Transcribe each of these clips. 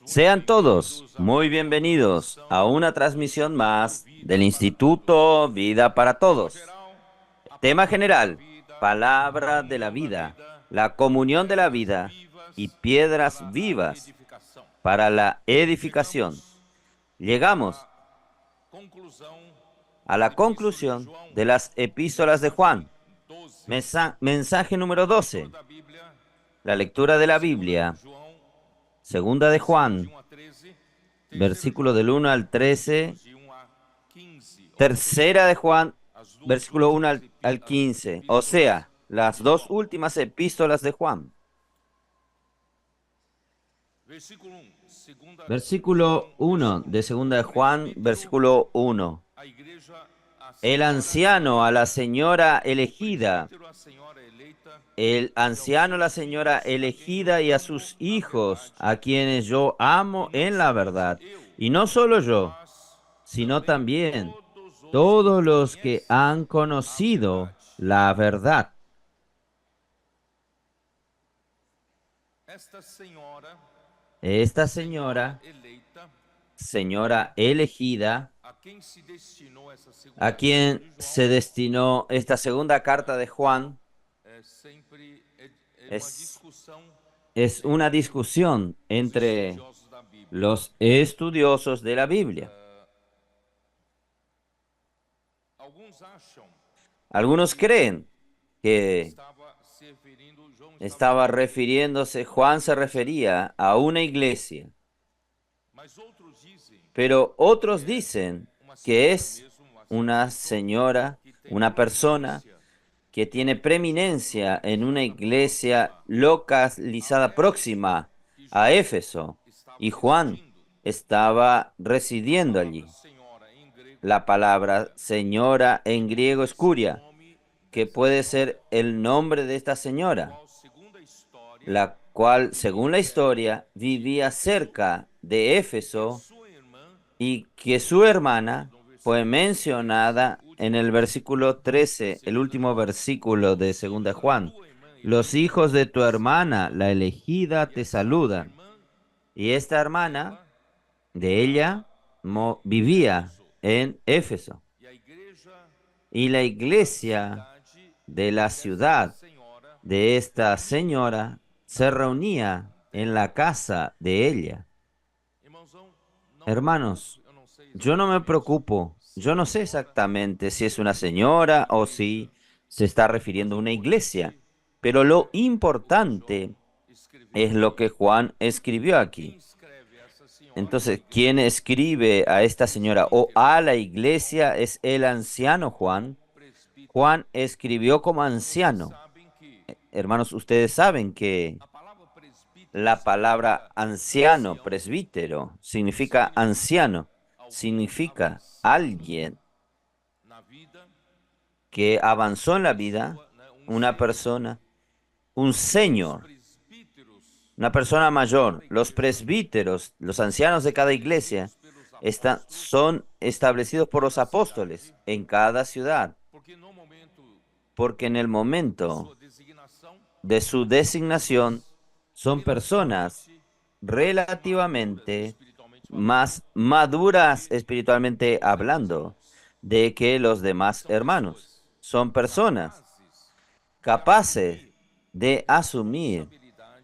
Sean todos muy bienvenidos a una transmisión más del Instituto Vida para Todos. Tema general, palabra de la vida, la comunión de la vida y piedras vivas para la edificación. Llegamos a la conclusión de las epístolas de Juan. Mensaje número 12. La lectura de la Biblia. Segunda de Juan, versículo del 1 al 13. Tercera de Juan, versículo 1 al 15. O sea, las dos últimas epístolas de Juan. Versículo 1 de segunda de Juan, versículo 1. El anciano a la señora elegida, el anciano a la señora elegida y a sus hijos, a quienes yo amo en la verdad. Y no solo yo, sino también todos los que han conocido la verdad. Esta señora, señora elegida, a quien se destinó esta segunda carta de Juan, es una discusión entre los estudiosos de la Biblia. Algunos creen que Juan se refería a una iglesia, pero otros dicen que es una señora, una persona que tiene preeminencia en una iglesia localizada próxima a Éfeso, y Juan estaba residiendo allí. La palabra señora en griego es curia, que puede ser el nombre de esta señora, la cual, según la historia, vivía cerca de Éfeso y que su hermana fue mencionada en el versículo 13, el último versículo de 2 Juan. Los hijos de tu hermana, la elegida, te saludan. Y esta hermana de ella vivía en Éfeso. Y la iglesia de la ciudad de esta señora se reunía en la casa de ella. Hermanos, yo no me preocupo. Yo no sé exactamente si es una señora o si se está refiriendo a una iglesia, pero lo importante es lo que Juan escribió aquí. Entonces, ¿quién escribe a esta señora o a la iglesia? Es el anciano Juan. Juan escribió como anciano. Hermanos, ustedes saben que la palabra anciano, presbítero, significa anciano, significa alguien que avanzó en la vida, una persona, un señor, una persona mayor. Los presbíteros, los ancianos de cada iglesia, son establecidos por los apóstoles en cada ciudad, porque en el momento de su designación son personas relativamente más maduras espiritualmente hablando de que los demás hermanos. Son personas capaces de asumir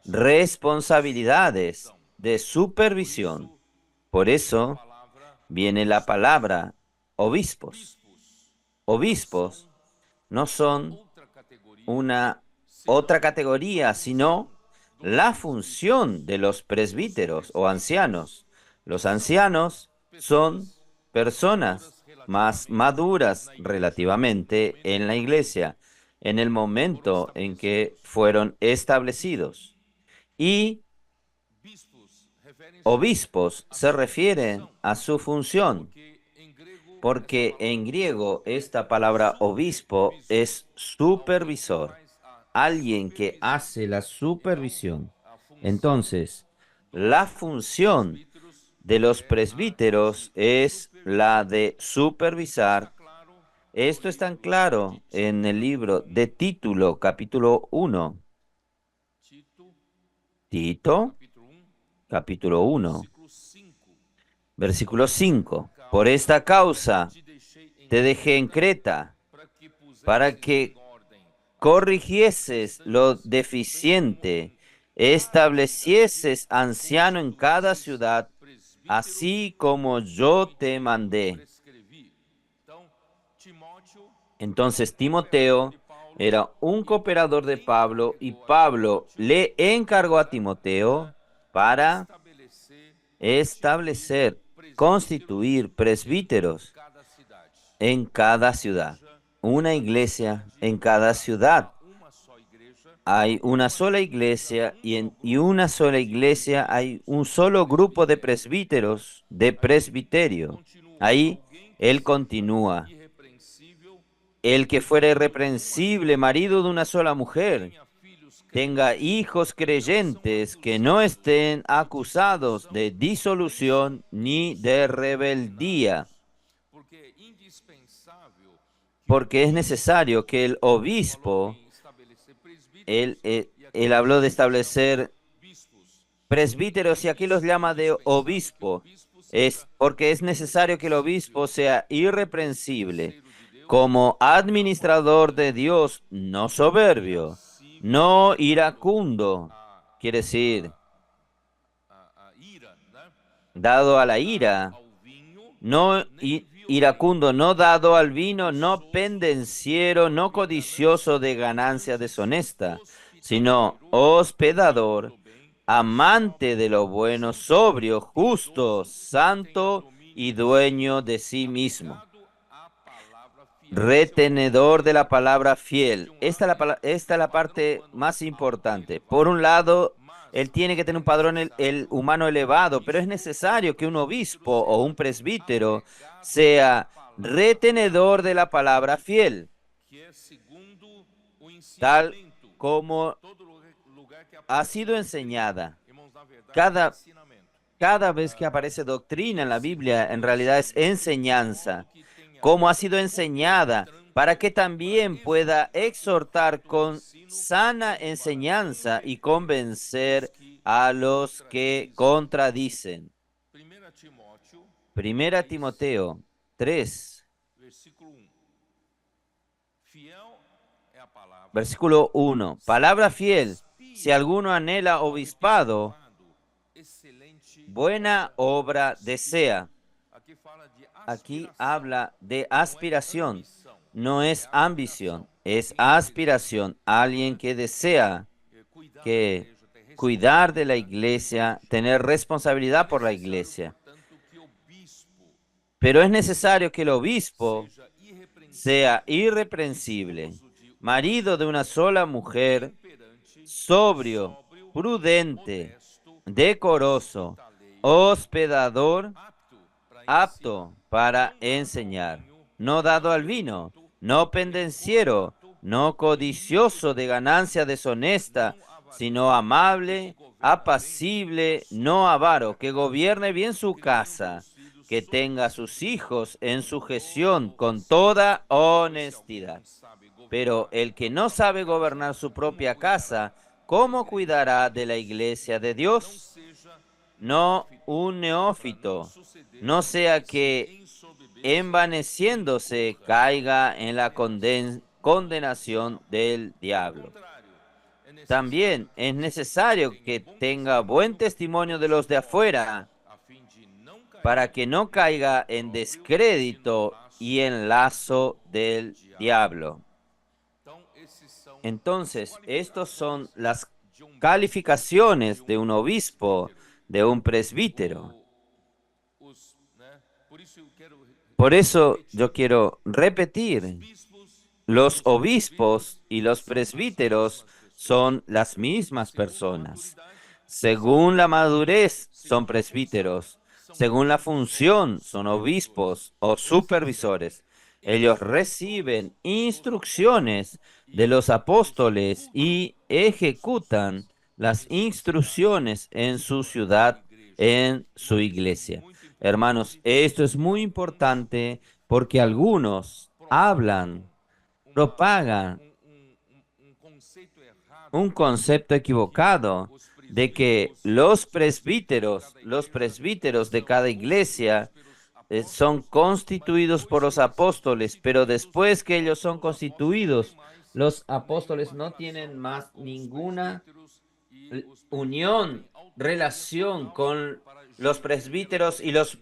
responsabilidades de supervisión. Por eso viene la palabra obispos. Obispos no son una otra categoría, sino la función de los presbíteros o ancianos. Los ancianos son personas más maduras relativamente en la iglesia, en el momento en que fueron establecidos. Y obispos se refieren a su función, porque en griego esta palabra obispo es supervisor, alguien que hace la supervisión. Entonces, la función de los presbíteros es la de supervisar. Esto es tan claro en el libro de Título, capítulo 1. Tito, capítulo 1, versículo 5. Por esta causa te dejé en Creta, para que corrigieses lo deficiente, establecieses anciano en cada ciudad, así como yo te mandé. Entonces Timoteo era un cooperador de Pablo y Pablo le encargó a Timoteo para establecer, constituir presbíteros en cada ciudad, una iglesia en cada ciudad. Hay una sola iglesia y una sola iglesia hay un solo grupo de presbíteros, de presbiterio. Ahí él continúa. El que fuera irreprensible, marido de una sola mujer, tenga hijos creyentes que no estén acusados de disolución ni de rebeldía, porque es necesario que el obispo, él habló de establecer presbíteros y aquí los llama de obispo, es porque es necesario que el obispo sea irreprensible como administrador de Dios, no soberbio, no iracundo, quiere decir, dado a la ira, no iracundo, no dado al vino, no pendenciero, no codicioso de ganancia deshonesta, sino hospedador, amante de lo bueno, sobrio, justo, santo y dueño de sí mismo. Retenedor de la palabra fiel. Esta es la parte más importante. Por un lado, él tiene que tener un padrón el humano elevado, pero es necesario que un obispo o un presbítero sea retenedor de la palabra fiel, tal como ha sido enseñada. Cada, cada vez que aparece doctrina en la Biblia, en realidad es enseñanza, como ha sido enseñada, para que también pueda exhortar con sana enseñanza y convencer a los que contradicen. Primera Timoteo 3, versículo 1. Palabra fiel, si alguno anhela obispado, buena obra desea. Aquí habla de aspiración, no es ambición, es aspiración. Alguien que desea que cuidar de la iglesia, tener responsabilidad por la iglesia. Pero es necesario que el obispo sea irreprensible, marido de una sola mujer, sobrio, prudente, decoroso, hospedador, apto para enseñar, no dado al vino, no pendenciero, no codicioso de ganancia deshonesta, sino amable, apacible, no avaro, que gobierne bien su casa, que tenga a sus hijos en sujeción con toda honestidad. Pero el que no sabe gobernar su propia casa, ¿cómo cuidará de la iglesia de Dios? No un neófito, no sea que envaneciéndose caiga en la condenación del diablo. También es necesario que tenga buen testimonio de los de afuera, para que no caiga en descrédito y en lazo del diablo. Entonces, estos son las calificaciones de un obispo, de un presbítero. Por eso yo quiero repetir, los obispos y los presbíteros son las mismas personas. Según la madurez son presbíteros, según la función son obispos o supervisores. Ellos reciben instrucciones de los apóstoles y ejecutan las instrucciones en su ciudad, en su iglesia. Hermanos, esto es muy importante porque algunos hablan, propagan un concepto equivocado de que los presbíteros de cada iglesia son constituidos por los apóstoles, pero después que ellos son constituidos, los apóstoles no tienen más ninguna unión, relación con los presbíteros y los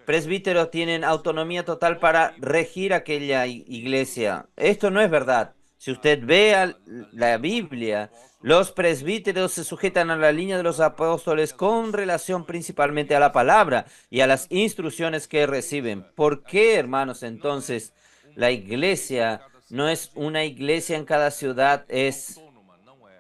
presbíteros tienen autonomía total para regir aquella iglesia. Esto no es verdad. Si usted ve la Biblia, los presbíteros se sujetan a la línea de los apóstoles con relación principalmente a la palabra y a las instrucciones que reciben. ¿Por qué, hermanos, entonces la iglesia no es una iglesia en cada ciudad, es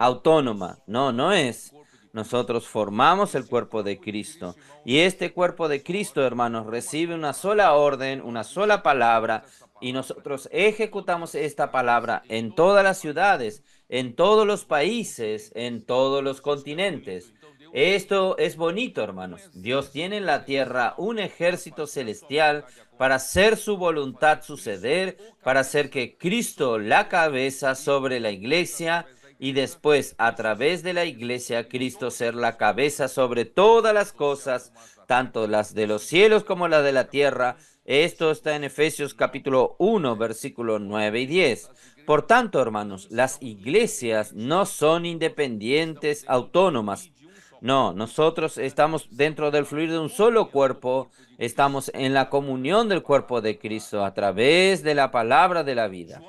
autónoma? No, no es. Nosotros formamos el cuerpo de Cristo. Y este cuerpo de Cristo, hermanos, recibe una sola orden, una sola palabra, y nosotros ejecutamos esta palabra en todas las ciudades, en todos los países, en todos los continentes. Esto es bonito, hermanos. Dios tiene en la tierra un ejército celestial para hacer su voluntad suceder, para hacer que Cristo, la cabeza sobre la iglesia, y después, a través de la iglesia, Cristo ser la cabeza sobre todas las cosas, tanto las de los cielos como las de la tierra. Esto está en Efesios capítulo 1, versículos 9 y 10. Por tanto, hermanos, las iglesias no son independientes, autónomas. No, nosotros estamos dentro del fluir de un solo cuerpo, estamos en la comunión del cuerpo de Cristo a través de la palabra de la vida.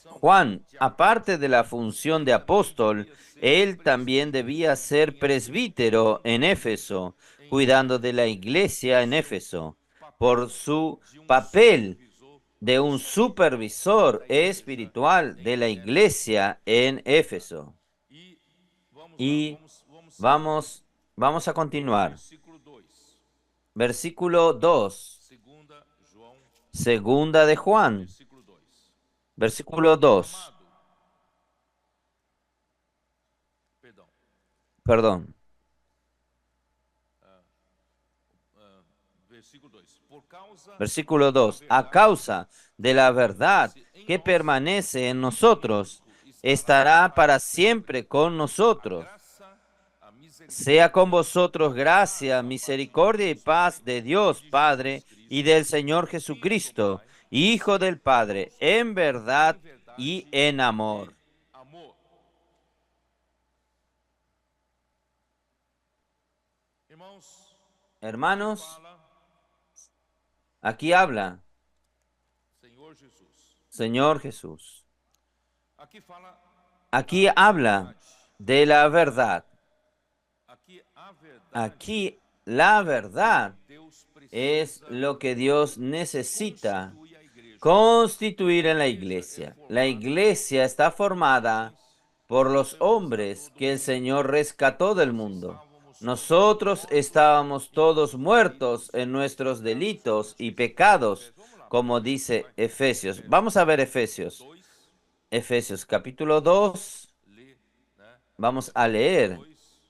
Juan, aparte de la función de apóstol, él también debía ser presbítero en Éfeso, cuidando de la iglesia en Éfeso, por su papel de un supervisor espiritual de la iglesia en Éfeso. Y vamos a continuar. Versículo 2. Segunda de Juan. Versículo 2. Perdón. Versículo 2. A causa de la verdad que permanece en nosotros, estará para siempre con nosotros. Sea con vosotros gracia, misericordia y paz de Dios Padre y del Señor Jesucristo, Hijo del Padre, en verdad y en amor. Hermanos, aquí habla Señor Jesús. Aquí habla de la verdad. Aquí la verdad es lo que Dios necesita constituir en la iglesia. La iglesia está formada por los hombres que el Señor rescató del mundo. Nosotros estábamos todos muertos en nuestros delitos y pecados, como dice Efesios. Vamos a ver Efesios. Efesios capítulo 2. Vamos a leer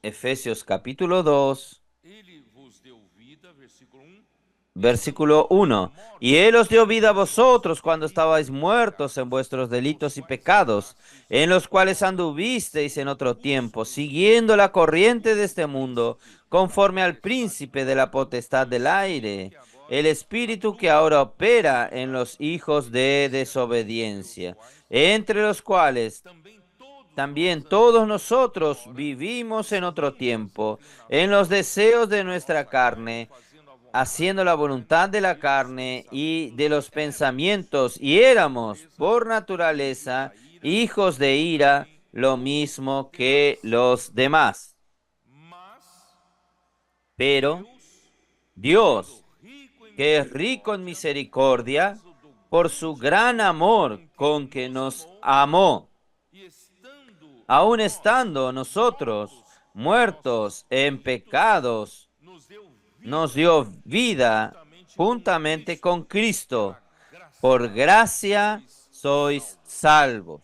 Efesios capítulo 2. Versículo 1. Y Él os dio vida a vosotros cuando estabais muertos en vuestros delitos y pecados, en los cuales anduvisteis en otro tiempo, siguiendo la corriente de este mundo, conforme al príncipe de la potestad del aire, el espíritu que ahora opera en los hijos de desobediencia, entre los cuales también todos nosotros vivimos en otro tiempo, en los deseos de nuestra carne, haciendo la voluntad de la carne y de los pensamientos, y éramos por naturaleza hijos de ira, lo mismo que los demás. Pero Dios, que es rico en misericordia, por su gran amor con que nos amó, aun estando nosotros muertos en pecados, nos dio vida juntamente con Cristo. por gracia sois salvos.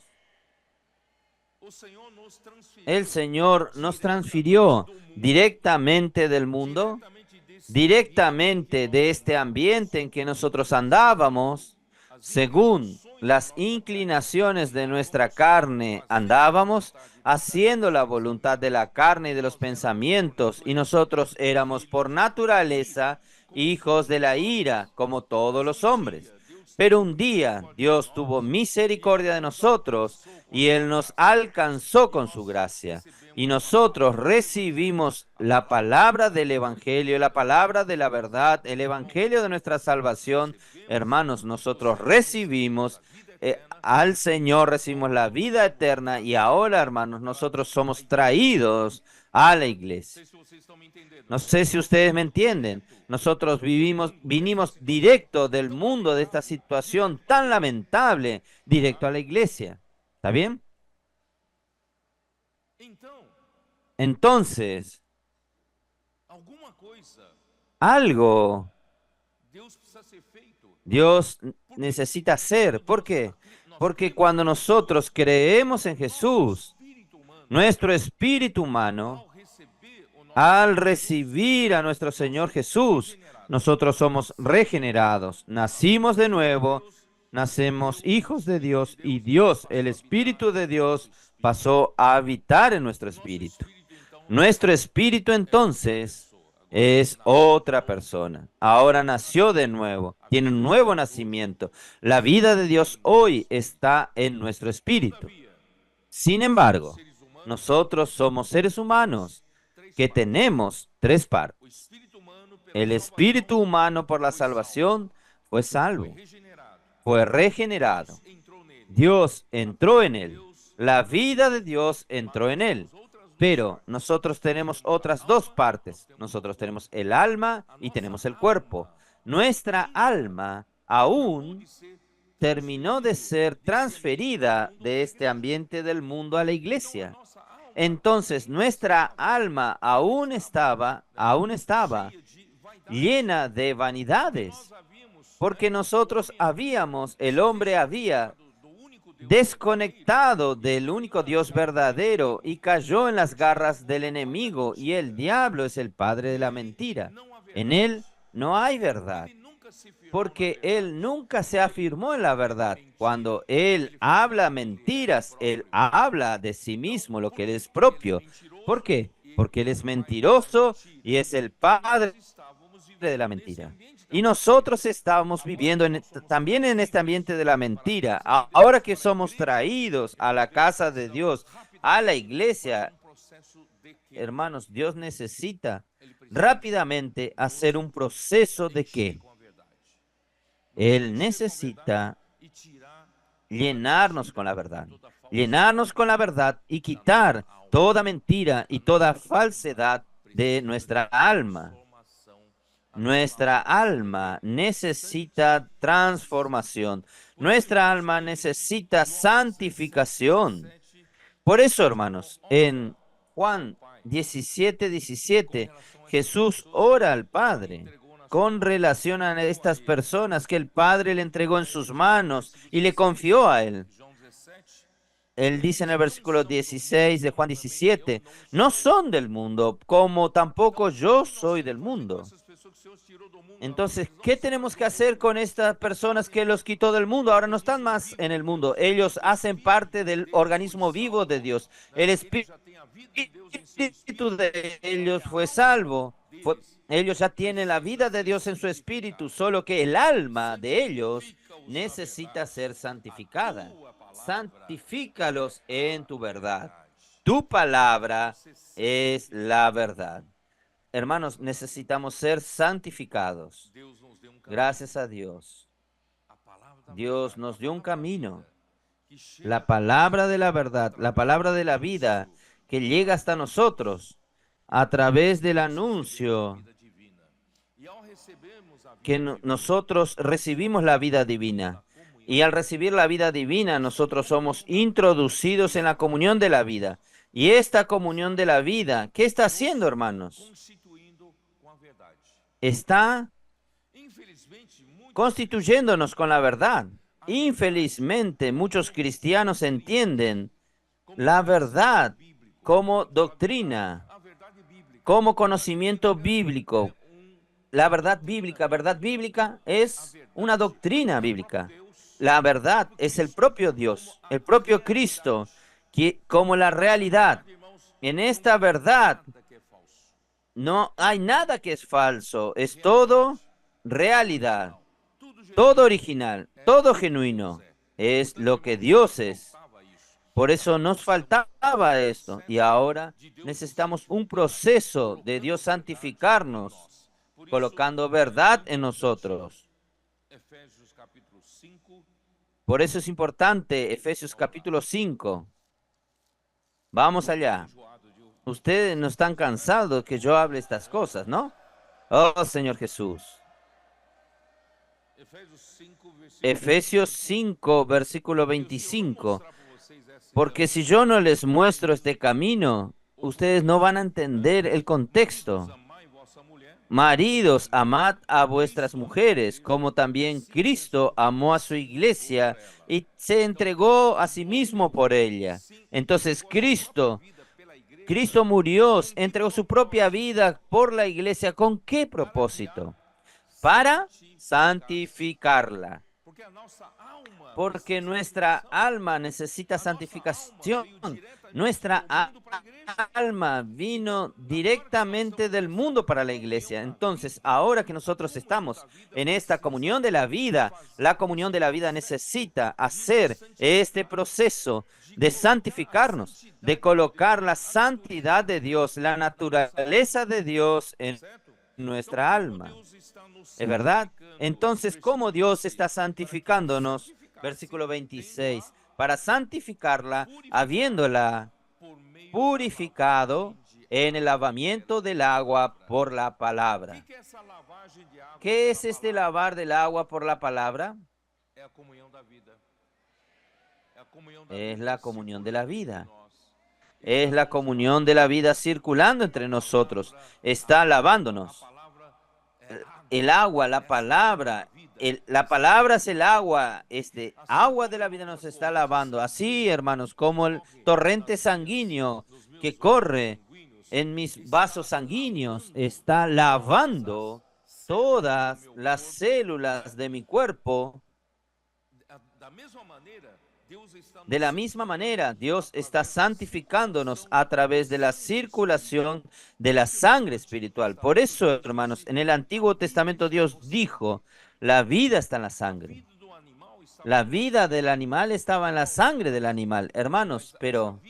El Señor nos transfirió directamente del mundo, directamente de este ambiente en que nosotros andábamos, según las inclinaciones de nuestra carne andábamos, haciendo la voluntad de la carne y de los pensamientos, y nosotros éramos por naturaleza hijos de la ira, como todos los hombres. Pero un día Dios tuvo misericordia de nosotros y Él nos alcanzó con su gracia. Y nosotros recibimos la palabra del Evangelio, la palabra de la verdad, el Evangelio de nuestra salvación. Hermanos, nosotros recibimos al Señor, recibimos la vida eterna y ahora, hermanos, nosotros somos traídos a la iglesia. No sé si ustedes me entienden. Nosotros vinimos directo del mundo de esta situación tan lamentable, directo a la iglesia. ¿Está bien? Entonces, algo Dios necesita hacer. ¿Por qué? Porque cuando nosotros creemos en Jesús, nuestro espíritu humano, al recibir a nuestro Señor Jesús, nosotros somos regenerados, nacimos de nuevo, nacemos hijos de Dios y Dios, el Espíritu de Dios, pasó a habitar en nuestro espíritu. Nuestro espíritu entonces es otra persona. Ahora nació de nuevo, tiene un nuevo nacimiento. La vida de Dios hoy está en nuestro espíritu. Sin embargo, nosotros somos seres humanos que tenemos tres partes. El espíritu humano por la salvación fue salvo, fue regenerado. Dios entró en él. La vida de Dios entró en él. Pero nosotros tenemos otras dos partes. Nosotros tenemos el alma y tenemos el cuerpo. Nuestra alma aún terminó de ser transferida de este ambiente del mundo a la iglesia. Entonces nuestra alma aún estaba llena de vanidades, porque el hombre había desconectado del único Dios verdadero y cayó en las garras del enemigo, y el diablo es el padre de la mentira. En él no hay verdad, porque él nunca se afirmó en la verdad. Cuando él habla mentiras, él habla de sí mismo lo que él es propio. ¿Por qué? Porque él es mentiroso y es el padre de la mentira. Y nosotros estábamos viviendo también en este ambiente de la mentira. Ahora que somos traídos a la casa de Dios, a la iglesia, hermanos, Dios necesita rápidamente hacer un proceso de qué. Él necesita llenarnos con la verdad y quitar toda mentira y toda falsedad de nuestra alma. Nuestra alma necesita transformación. Nuestra alma necesita santificación. Por eso, hermanos, en Juan 17:17, Jesús ora al Padre con relación a estas personas que el Padre le entregó en sus manos y le confió a él. Él dice en el versículo 16 de Juan 17, no son del mundo, como tampoco yo soy del mundo. Entonces, ¿qué tenemos que hacer con estas personas que los quitó del mundo? Ahora no están más en el mundo. Ellos hacen parte del organismo vivo de Dios. El espíritu de ellos fue salvo. Ellos ya tienen la vida de Dios en su espíritu, solo que el alma de ellos necesita ser santificada. Santifícalos en tu verdad. Tu palabra es la verdad. Hermanos, necesitamos ser santificados. Gracias a Dios. Dios nos dio un camino. La palabra de la verdad, la palabra de la vida que llega hasta nosotros a través del anuncio que nosotros recibimos la vida divina. Y al recibir la vida divina, nosotros somos introducidos en la comunión de la vida. Y esta comunión de la vida, ¿qué está haciendo, hermanos? Está constituyéndonos con la verdad. Infelizmente, muchos cristianos entienden la verdad como doctrina, como conocimiento bíblico. La verdad bíblica es una doctrina bíblica. La verdad es el propio Dios, el propio Cristo, que como la realidad. En esta verdad no hay nada que es falso, es todo realidad, todo original, todo genuino. Es lo que Dios es. Por eso nos faltaba esto y ahora necesitamos un proceso de Dios santificarnos, colocando verdad en nosotros. Por eso es importante Efesios capítulo 5. Vamos allá. Ustedes no están cansados que yo hable estas cosas, ¿no? Oh, Señor Jesús. Efesios 5, versículo 25. Porque si yo no les muestro este camino, ustedes no van a entender el contexto. Maridos, amad a vuestras mujeres, como también Cristo amó a su iglesia y se entregó a sí mismo por ella. Entonces Cristo murió, entregó su propia vida por la iglesia. ¿Con qué propósito? Para santificarla. Porque nuestra alma necesita santificación. Nuestra alma vino directamente del mundo para la iglesia. Entonces, ahora que nosotros estamos en esta comunión de la vida, la comunión de la vida necesita hacer este proceso de santificarnos, de colocar la santidad de Dios, la naturaleza de Dios en nuestra alma. ¿Es verdad? Entonces, ¿cómo Dios está santificándonos? Versículo 26. Para santificarla, habiéndola purificado en el lavamiento del agua por la palabra. ¿Qué es este lavar del agua por la palabra? Es la comunión de la vida. Es la comunión de la vida circulando entre nosotros. Está lavándonos. El agua, la palabra, la palabra es el agua, este agua de la vida nos está lavando, así hermanos, como el torrente sanguíneo que corre en mis vasos sanguíneos, está lavando todas las células de mi cuerpo. De la misma manera, Dios está santificándonos a través de la circulación de la sangre espiritual. Por eso, hermanos, en el Antiguo Testamento Dios dijo, la vida está en la sangre. La vida del animal estaba en la sangre del animal, hermanos, pero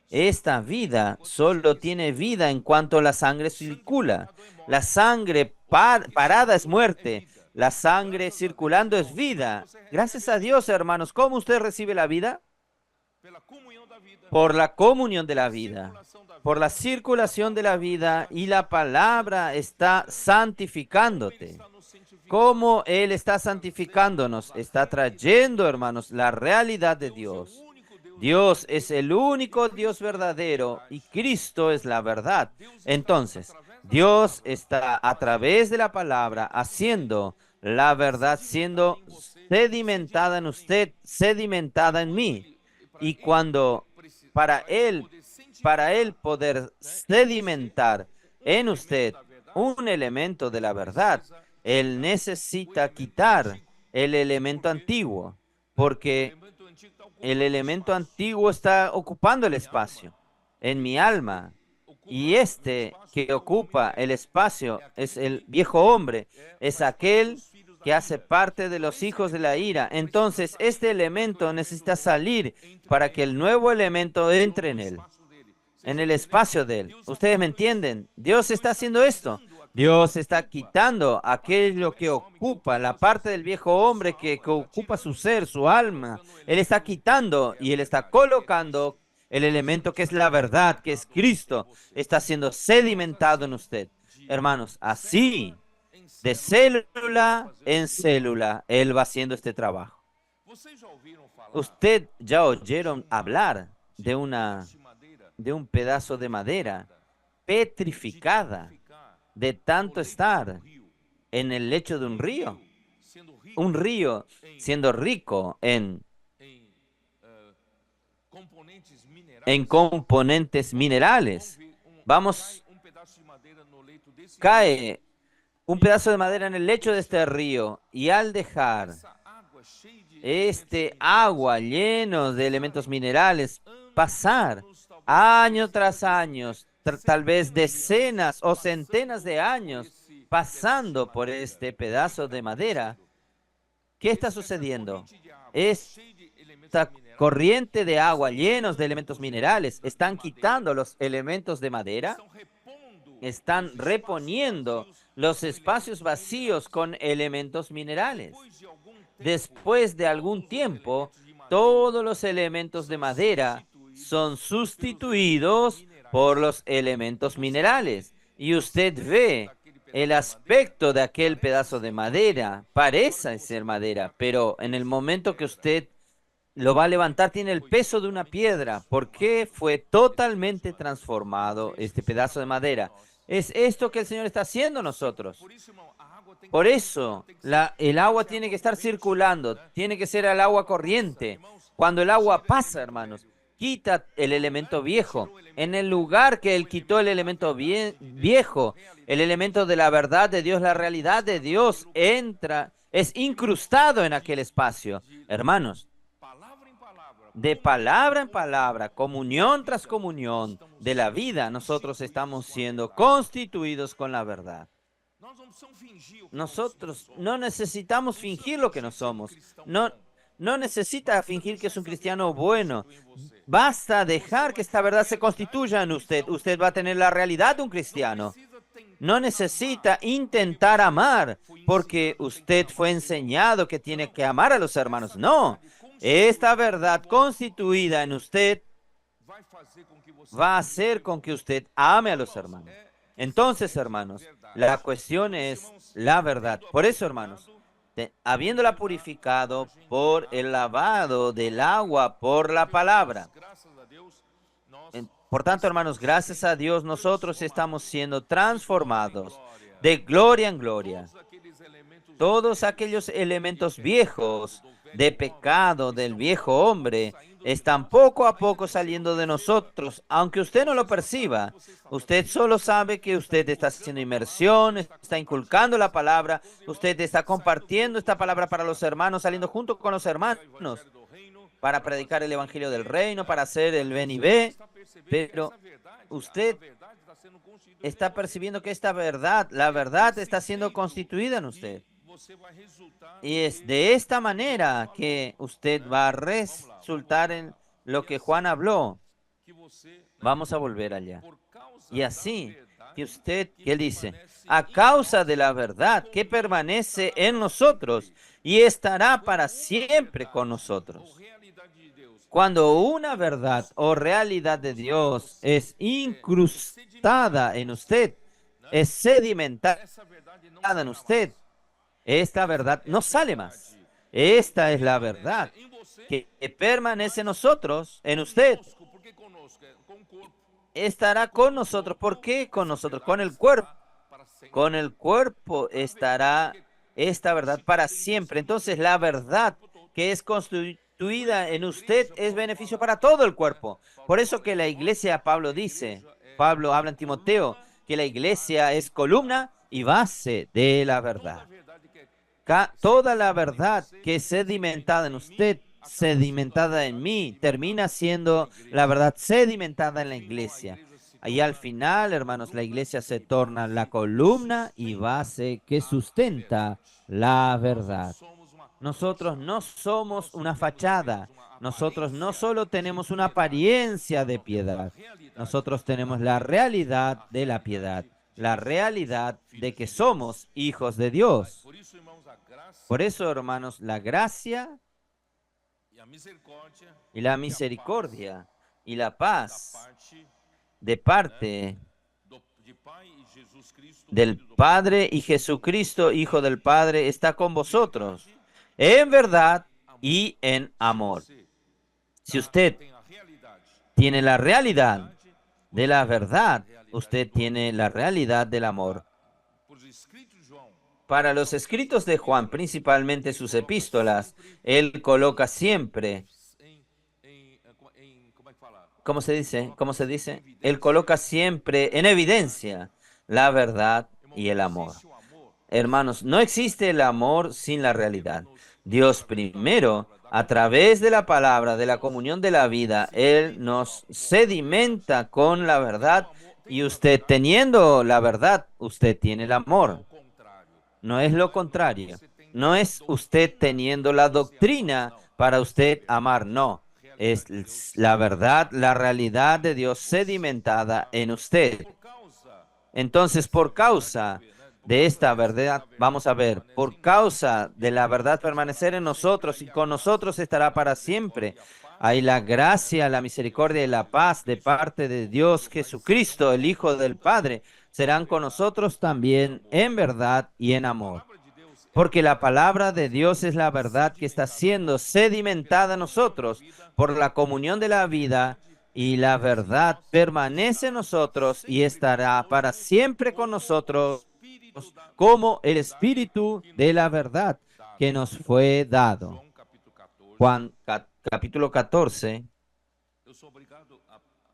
esta vida solo tiene vida en cuanto la sangre circula. La sangre parada es muerte. La sangre circulando es vida. Gracias a Dios, hermanos. ¿Cómo usted recibe la vida? Por la comunión de la vida, por la circulación de la vida, y la palabra está santificándote. ¿Cómo Él está santificándonos? Está trayendo, hermanos, la realidad de Dios. Dios es el único Dios verdadero y Cristo es la verdad. Entonces, Dios está a través de la palabra haciendo la verdad, siendo sedimentada en usted, sedimentada en mí. Y cuando para él poder sedimentar en usted un elemento de la verdad, Él necesita quitar el elemento antiguo, porque el elemento antiguo está ocupando el espacio en mi alma. Y este que ocupa el espacio es el viejo hombre, es aquel que hace parte de los hijos de la ira. Entonces, este elemento necesita salir para que el nuevo elemento entre en él, en el espacio de él. ¿Ustedes me entienden? Dios está haciendo esto. Dios está quitando aquello que ocupa, la parte del viejo hombre que ocupa su ser, su alma. Él está quitando y Él está colocando el elemento que es la verdad, que es Cristo. Está siendo sedimentado en usted. Hermanos, así, de célula en célula, Él va haciendo este trabajo. Usted ya oyeron hablar de un pedazo de madera petrificada de tanto estar en el lecho de un río, un río siendo rico en componentes minerales. Vamos, cae un pedazo de madera en el lecho de este río y al dejar este agua lleno de elementos minerales pasar año tras año, tal vez decenas o centenas de años pasando por este pedazo de madera, ¿qué está sucediendo? Esta corriente de agua llenos de elementos minerales están quitando los elementos de madera, están reponiendo los espacios vacíos con elementos minerales. Después de algún tiempo, todos los elementos de madera son sustituidos por los elementos minerales. Y usted ve el aspecto de aquel pedazo de madera. Parece ser madera, pero en el momento que usted lo va a levantar, tiene el peso de una piedra, porque fue totalmente transformado este pedazo de madera. Es esto que el Señor está haciendo nosotros. Por eso, el agua tiene que estar circulando, tiene que ser el agua corriente. Cuando el agua pasa, hermanos, quita el elemento viejo. En el lugar que Él quitó el elemento viejo, el elemento de la verdad de Dios, la realidad de Dios, entra, es incrustado en aquel espacio. Hermanos, de palabra en palabra, comunión tras comunión de la vida, nosotros estamos siendo constituidos con la verdad. Nosotros no necesitamos fingir lo que no somos. No, no necesita fingir que es un cristiano bueno. Basta dejar que esta verdad se constituya en usted. Usted va a tener la realidad de un cristiano. No necesita intentar amar porque usted fue enseñado que tiene que amar a los hermanos. No, esta verdad constituida en usted va a hacer con que usted ame a los hermanos. Entonces, hermanos, la cuestión es la verdad. Por eso, hermanos, habiéndola purificado por el lavado del agua por la palabra. Por tanto, hermanos, gracias a Dios, nosotros estamos siendo transformados de gloria en gloria. Todos aquellos elementos viejos de pecado del viejo hombre están poco a poco saliendo de nosotros, aunque usted no lo perciba. Usted solo sabe que usted está haciendo inmersión, está inculcando la palabra, usted está compartiendo esta palabra para los hermanos, saliendo junto con los hermanos para predicar el evangelio del reino, para hacer el ven y ve, pero usted está percibiendo que esta verdad, la verdad está siendo constituida en usted. Y es de esta manera que usted va a resultar en lo que Juan habló. Vamos a volver allá. Y así que él dice, a causa de la verdad que permanece en nosotros y estará para siempre con nosotros. Cuando una verdad o realidad de Dios es incrustada en usted, es sedimentada en usted, esta verdad no sale más. Esta es la verdad que permanece en nosotros, en usted. Estará con nosotros. ¿Por qué con nosotros? Con el cuerpo. Con el cuerpo estará esta verdad para siempre. Entonces la verdad que es constituida en usted es beneficio para todo el cuerpo. Por eso que la iglesia, Pablo habla en Timoteo, que la iglesia es columna y base de la verdad. Toda la verdad que es sedimentada en usted, sedimentada en mí, termina siendo la verdad sedimentada en la iglesia. Y al final, hermanos, la iglesia se torna la columna y base que sustenta la verdad. Nosotros no somos una fachada. Nosotros no solo tenemos una apariencia de piedad. Nosotros tenemos la realidad de la piedad. La realidad de que somos hijos de Dios. Por eso, hermanos, la gracia y la misericordia y la paz de parte del Padre y Jesucristo, Hijo del Padre, está con vosotros, en verdad y en amor. Si usted tiene la realidad de la verdad, usted tiene la realidad del amor. para los escritos de Juan, principalmente sus epístolas, él coloca siempre, ¿cómo se dice? ¿Cómo se dice? Él coloca siempre en evidencia la verdad y el amor. Hermanos, no existe el amor sin la realidad. Dios primero, a través de la palabra, de la comunión de la vida, Él nos sedimenta con la verdad y usted teniendo la verdad, usted tiene el amor. No es lo contrario. No es usted teniendo la doctrina para usted amar, no. Es la verdad, la realidad de Dios sedimentada en usted. Entonces, por causa de esta verdad, vamos a ver, por causa de la verdad permanecer en nosotros y con nosotros estará para siempre. Hay la gracia, la misericordia y la paz de parte de Dios Jesucristo, el Hijo del Padre, serán con nosotros también en verdad y en amor. Porque la palabra de Dios es la verdad que está siendo sedimentada en nosotros por la comunión de la vida y la verdad permanece en nosotros y estará para siempre con nosotros como el Espíritu de la verdad que nos fue dado. Juan capítulo 14,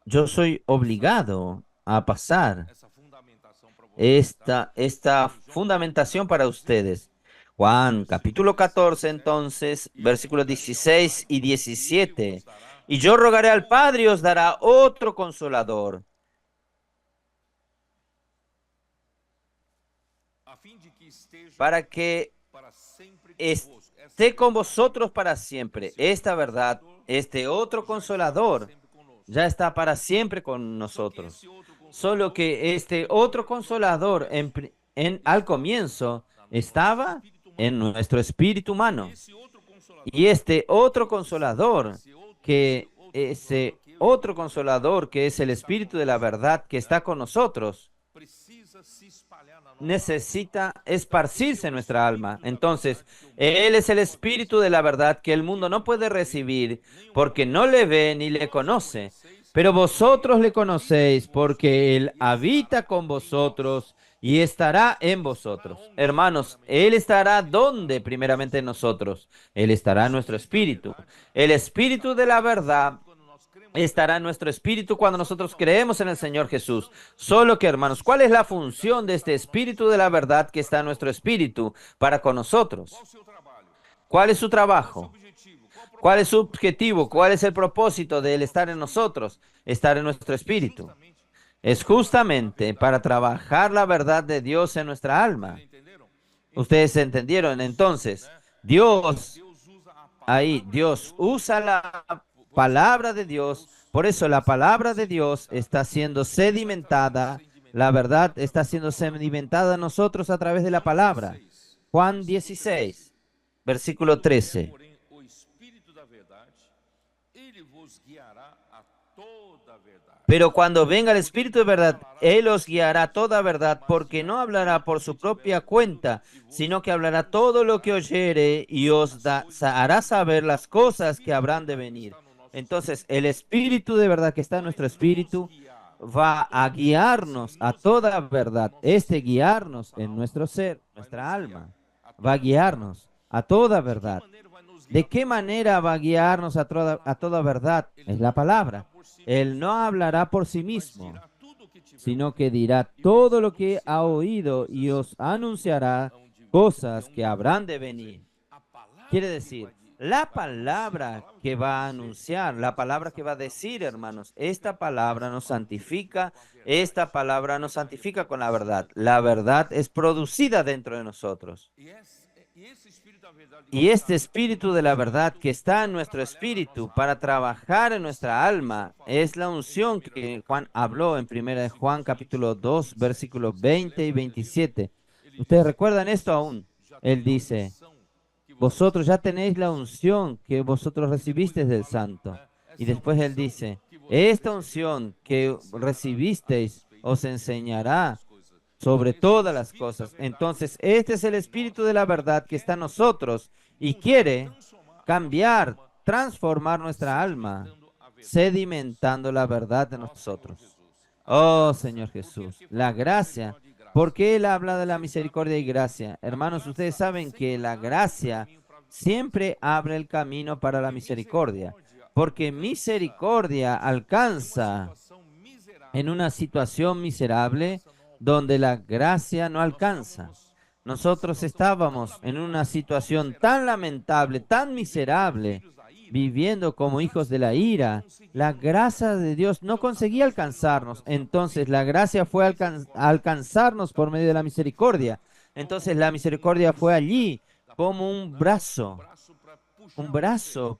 yo soy obligado a pasar esta fundamentación para ustedes. Juan capítulo 14, entonces, versículos 16 y 17. Y yo rogaré al Padre y os dará otro consolador, para que esté con vosotros para siempre. Esta verdad, este otro consolador, ya está para siempre con nosotros. Solo que este otro consolador al comienzo estaba en nuestro espíritu humano. Y este otro consolador, que es el espíritu de la verdad que está con nosotros, necesita esparcirse en nuestra alma. Entonces, Él es el espíritu de la verdad que el mundo no puede recibir porque no le ve ni le conoce. Pero vosotros le conocéis porque Él habita con vosotros y estará en vosotros. Hermanos, Él estará donde primeramente en nosotros. Él estará en nuestro espíritu. El espíritu de la verdad estará en nuestro espíritu cuando nosotros creemos en el Señor Jesús. Solo que, hermanos, ¿cuál es la función de este espíritu de la verdad que está en nuestro espíritu para con nosotros? ¿Cuál es su trabajo? ¿Cuál es su objetivo? ¿Cuál es el propósito de él estar en nosotros? Estar en nuestro espíritu. Es justamente para trabajar la verdad de Dios en nuestra alma. Ustedes entendieron. Entonces, Dios usa la palabra de Dios. Por eso la palabra de Dios está siendo sedimentada. La verdad está siendo sedimentada en nosotros a través de la palabra. Juan 16, versículo 13. Pero cuando venga el Espíritu de verdad, Él os guiará a toda verdad, porque no hablará por su propia cuenta, sino que hablará todo lo que oyere y hará saber las cosas que habrán de venir. Entonces, el Espíritu de verdad que está en nuestro espíritu va a guiarnos a toda verdad. Guiarnos en nuestro ser, nuestra alma, va a guiarnos a toda verdad. ¿De qué manera va a guiarnos a toda verdad? Es la palabra. Él no hablará por sí mismo, sino que dirá todo lo que ha oído y os anunciará cosas que habrán de venir. Quiere decir, la palabra que va a anunciar, la palabra que va a decir, hermanos, esta palabra nos santifica, esta palabra nos santifica con la verdad. La verdad es producida dentro de nosotros. Y este espíritu de la verdad que está en nuestro espíritu para trabajar en nuestra alma es la unción que Juan habló en 1 Juan capítulo 2 versículos 20 y 27. ¿Ustedes recuerdan esto aún? Él dice, vosotros ya tenéis la unción que vosotros recibisteis del Santo. Y después él dice, esta unción que recibisteis os enseñará sobre todas las cosas. Entonces, este es el espíritu de la verdad que está en nosotros y quiere cambiar, transformar nuestra alma, sedimentando la verdad de nosotros. Oh Señor Jesús, la gracia. ¿Por qué él habla de la misericordia y gracia? Hermanos, ustedes saben que la gracia siempre abre el camino para la misericordia, porque misericordia alcanza en una situación miserable donde la gracia no alcanza. Nosotros estábamos en una situación tan lamentable, tan miserable, viviendo como hijos de la ira. La gracia de Dios no conseguía alcanzarnos. Entonces la gracia fue a alcanzarnos por medio de la misericordia. Entonces la misericordia fue allí como un brazo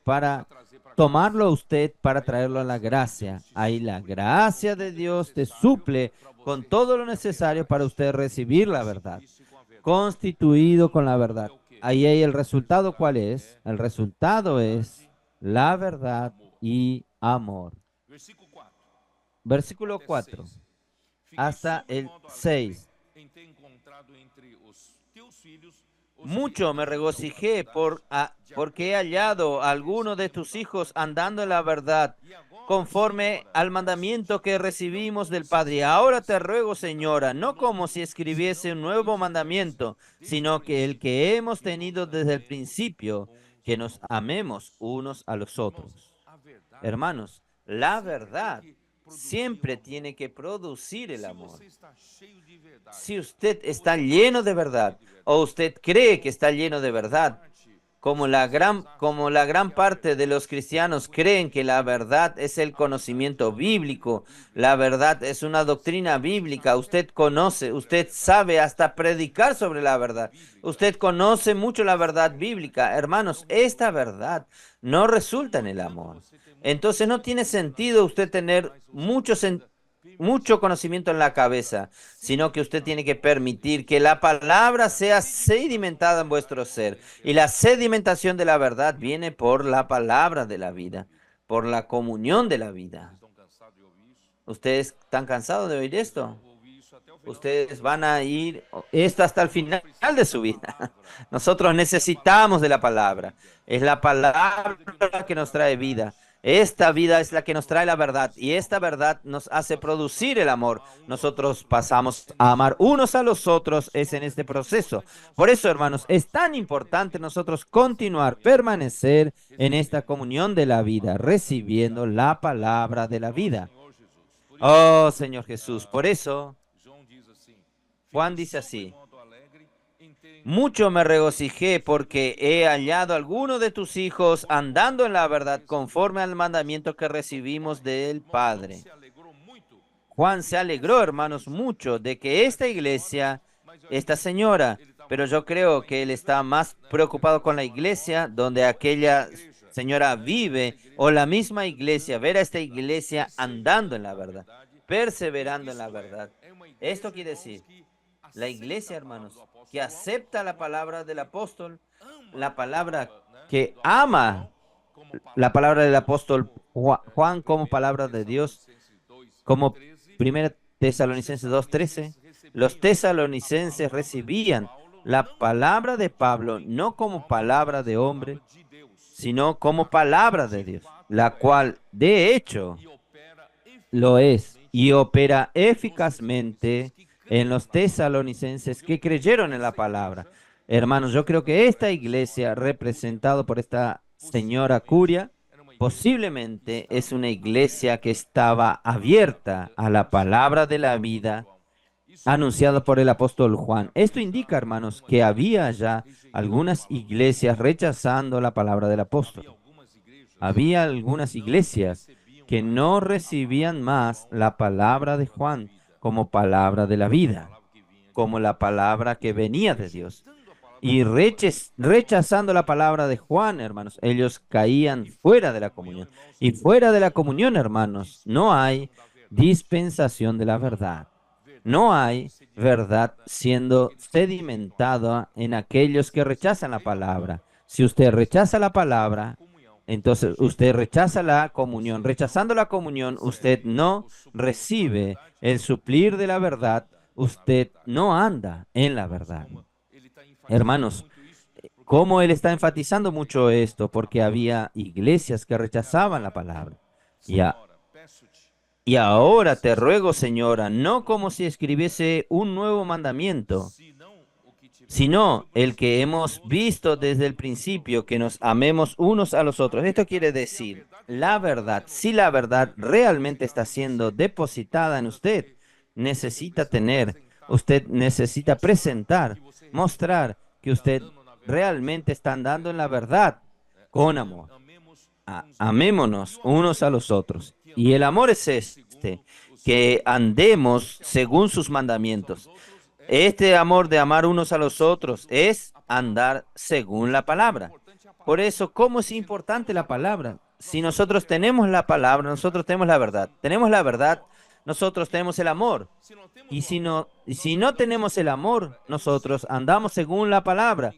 para tomarlo a usted para traerlo a la gracia. Ahí la gracia de Dios te suple con todo lo necesario para usted recibir la verdad, constituido con la verdad. Ahí hay el resultado, ¿cuál es? El resultado es la verdad y amor. Versículo 4 hasta el 6. Mucho me regocijé porque he hallado a alguno de tus hijos andando en la verdad, conforme al mandamiento que recibimos del Padre. Ahora te ruego, Señora, no como si escribiese un nuevo mandamiento, sino que el que hemos tenido desde el principio, que nos amemos unos a los otros. Hermanos, la verdad siempre tiene que producir el amor. Si usted está lleno de verdad, o usted cree que está lleno de verdad, como la gran parte de los cristianos creen que la verdad es el conocimiento bíblico, la verdad es una doctrina bíblica, usted conoce, usted sabe hasta predicar sobre la verdad, usted conoce mucho la verdad bíblica. Hermanos, esta verdad no resulta en el amor. Entonces no tiene sentido usted tener mucho conocimiento en la cabeza, sino que usted tiene que permitir que la palabra sea sedimentada en vuestro ser. Y la sedimentación de la verdad viene por la palabra de la vida, por la comunión de la vida. ¿Ustedes están cansados de oír esto? Ustedes van a ir esto hasta el final de su vida. Nosotros necesitamos de la palabra. Es la palabra que nos trae vida. Esta vida es la que nos trae la verdad y esta verdad nos hace producir el amor. Nosotros pasamos a amar unos a los otros, es en este proceso. Por eso, hermanos, es tan importante nosotros continuar, permanecer en esta comunión de la vida, recibiendo la palabra de la vida. Oh, Señor Jesús, por eso Juan dice así: mucho me regocijé porque he hallado a alguno de tus hijos andando en la verdad conforme al mandamiento que recibimos del Padre. Juan se alegró, hermanos, mucho de que esta iglesia, esta señora, pero yo creo que él está más preocupado con la iglesia donde aquella señora vive, o la misma iglesia, ver a esta iglesia andando en la verdad, perseverando en la verdad. Esto quiere decir, la iglesia, hermanos, que acepta la palabra del apóstol, la palabra que ama la palabra del apóstol Juan como palabra de Dios, como 1 Tesalonicenses 2:13, los tesalonicenses recibían la palabra de Pablo no como palabra de hombre, sino como palabra de Dios, la cual de hecho lo es y opera eficazmente en los tesalonicenses que creyeron en la palabra. Hermanos, yo creo que esta iglesia, representado por esta señora Curia, posiblemente es una iglesia que estaba abierta a la palabra de la vida anunciada por el apóstol Juan. Esto indica, hermanos, que había ya algunas iglesias rechazando la palabra del apóstol. Había algunas iglesias que no recibían más la palabra de Juan como palabra de la vida, como la palabra que venía de Dios. Y rechazando la palabra de Juan, hermanos, ellos caían fuera de la comunión. Y fuera de la comunión, hermanos, no hay dispensación de la verdad. No hay verdad siendo sedimentada en aquellos que rechazan la palabra. Si usted rechaza la palabra, entonces usted rechaza la comunión. Rechazando la comunión, usted no recibe el suplir de la verdad. Usted no anda en la verdad. Hermanos, ¿cómo él está enfatizando mucho esto? Porque había iglesias que rechazaban la palabra. Ya, Y ahora te ruego, Señora, no como si escribiese un nuevo mandamiento, sino el que hemos visto desde el principio, que nos amemos unos a los otros. Esto quiere decir, la verdad, si la verdad realmente está siendo depositada en usted, usted necesita presentar, mostrar que usted realmente está andando en la verdad con amor. Amémonos unos a los otros. Y el amor es este, que andemos según sus mandamientos. Este amor de amar unos a los otros es andar según la palabra. Por eso, ¿cómo es importante la palabra? Si nosotros tenemos la palabra, nosotros tenemos la verdad. Tenemos la verdad, nosotros tenemos el amor. Y si no tenemos el amor, nosotros andamos según la palabra.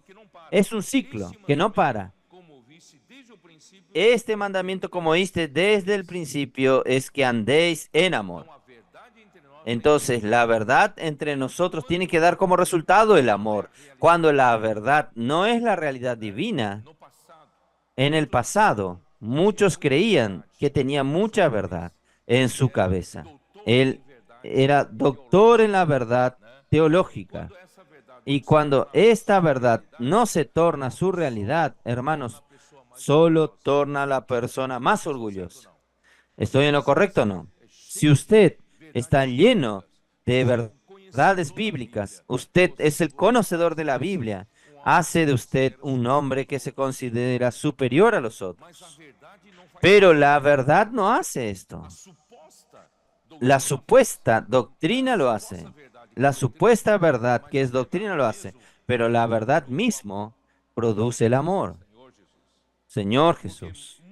Es un ciclo que no para. Este mandamiento, como oíste desde el principio, es que andéis en amor. Entonces, la verdad entre nosotros tiene que dar como resultado el amor. Cuando la verdad no es la realidad divina, en el pasado, muchos creían que tenía mucha verdad en su cabeza. Él era doctor en la verdad teológica. Y cuando esta verdad no se torna su realidad, hermanos, solo torna a la persona más orgullosa. ¿Estoy en lo correcto o no? Si usted está lleno de verdades bíblicas, usted es el conocedor de la Biblia, hace de usted un hombre que se considera superior a los otros. Pero la verdad no hace esto. La supuesta doctrina lo hace. La supuesta verdad que es doctrina lo hace. Pero la verdad mismo produce el amor. Señor Jesús.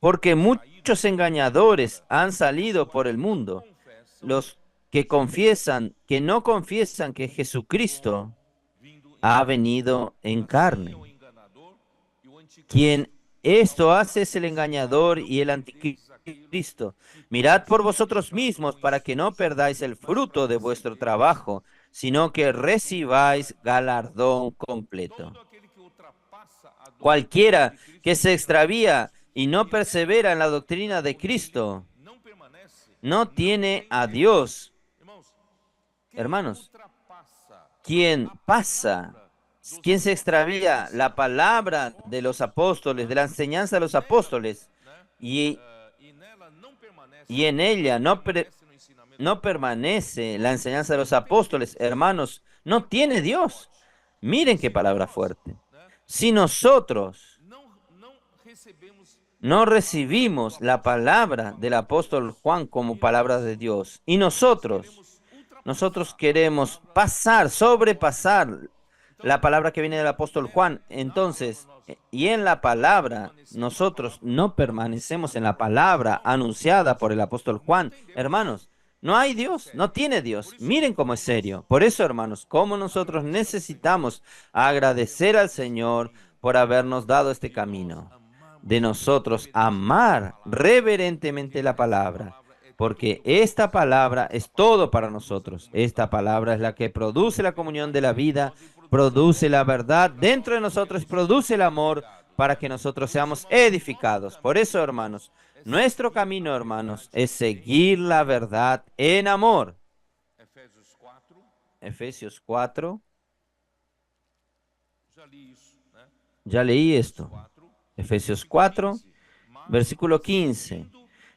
Porque muchos engañadores han salido por el mundo, los que no confiesan que Jesucristo ha venido en carne. Quien esto hace es el engañador y el anticristo. Mirad por vosotros mismos para que no perdáis el fruto de vuestro trabajo, sino que recibáis galardón completo. Cualquiera que se extravía y no persevera en la doctrina de Cristo, no tiene a Dios. Hermanos, quien pasa, quien se extravía la palabra de los apóstoles, de la enseñanza de los apóstoles, y, y en ella no permanece la enseñanza de los apóstoles, hermanos, no tiene Dios. Miren qué palabra fuerte. Si nosotros no recibimos la palabra del apóstol Juan como palabra de Dios, y nosotros queremos sobrepasar la palabra que viene del apóstol Juan, entonces, y en la palabra, nosotros no permanecemos en la palabra anunciada por el apóstol Juan, hermanos. No hay Dios, no tiene Dios. Miren cómo es serio. Por eso, hermanos, cómo nosotros necesitamos agradecer al Señor por habernos dado este camino, de nosotros amar reverentemente la palabra, porque esta palabra es todo para nosotros. Esta palabra es la que produce la comunión de la vida, produce la verdad dentro de nosotros, produce el amor para que nosotros seamos edificados. Por eso, hermanos, nuestro camino, hermanos, es seguir la verdad en amor. Efesios 4. Ya leí esto. Efesios 4, versículo 15.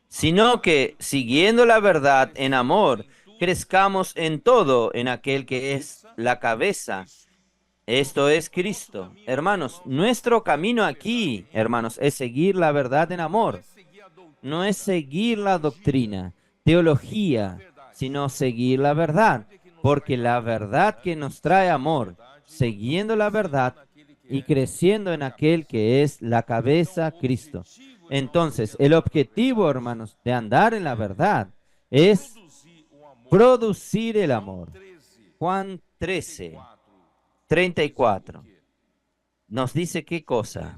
Sino que, siguiendo la verdad en amor, crezcamos en todo en aquel que es la cabeza. Esto es Cristo. Hermanos, nuestro camino aquí, hermanos, es seguir la verdad en amor. No es seguir la doctrina, teología, sino seguir la verdad. Porque la verdad que nos trae amor, siguiendo la verdad y creciendo en aquel que es la cabeza, Cristo. Entonces, el objetivo, hermanos, de andar en la verdad es producir el amor. Juan 13, 34. Nos dice qué cosa.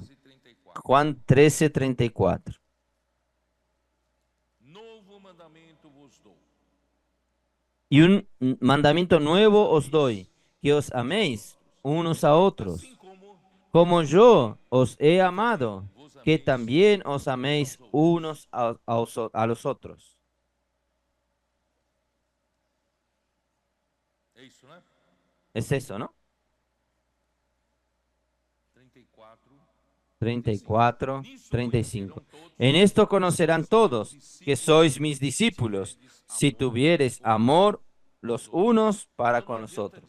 Juan 13, 34. Y un mandamiento nuevo os doy, que os améis unos a otros, como yo os he amado, que también os améis unos a los otros. Es eso, ¿no? 34, 35. En esto conocerán todos que sois mis discípulos, si tuviereis amor los unos para con los otros.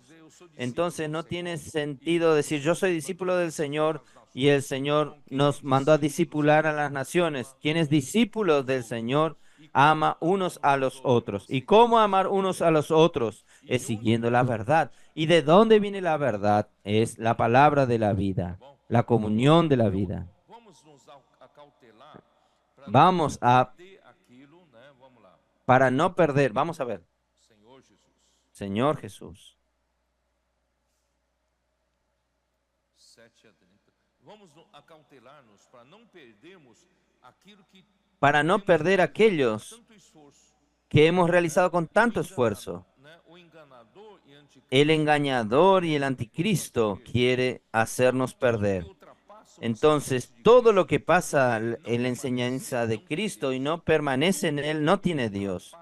Entonces no tiene sentido decir yo soy discípulo del Señor y el Señor nos mandó a discipular a las naciones. Quien es discípulo del Señor ama unos a los otros. ¿Y cómo amar unos a los otros? Es siguiendo la verdad. ¿Y de dónde viene la verdad? Es la palabra de la vida, la comunión de la vida. Vamos a, para no perder, vamos a ver, Señor Jesús. Para no perder aquellos que hemos realizado con tanto esfuerzo. El engañador y el anticristo quiere hacernos perder. Entonces, todo lo que pasa en la enseñanza de Cristo y no permanece en él, no tiene Dios.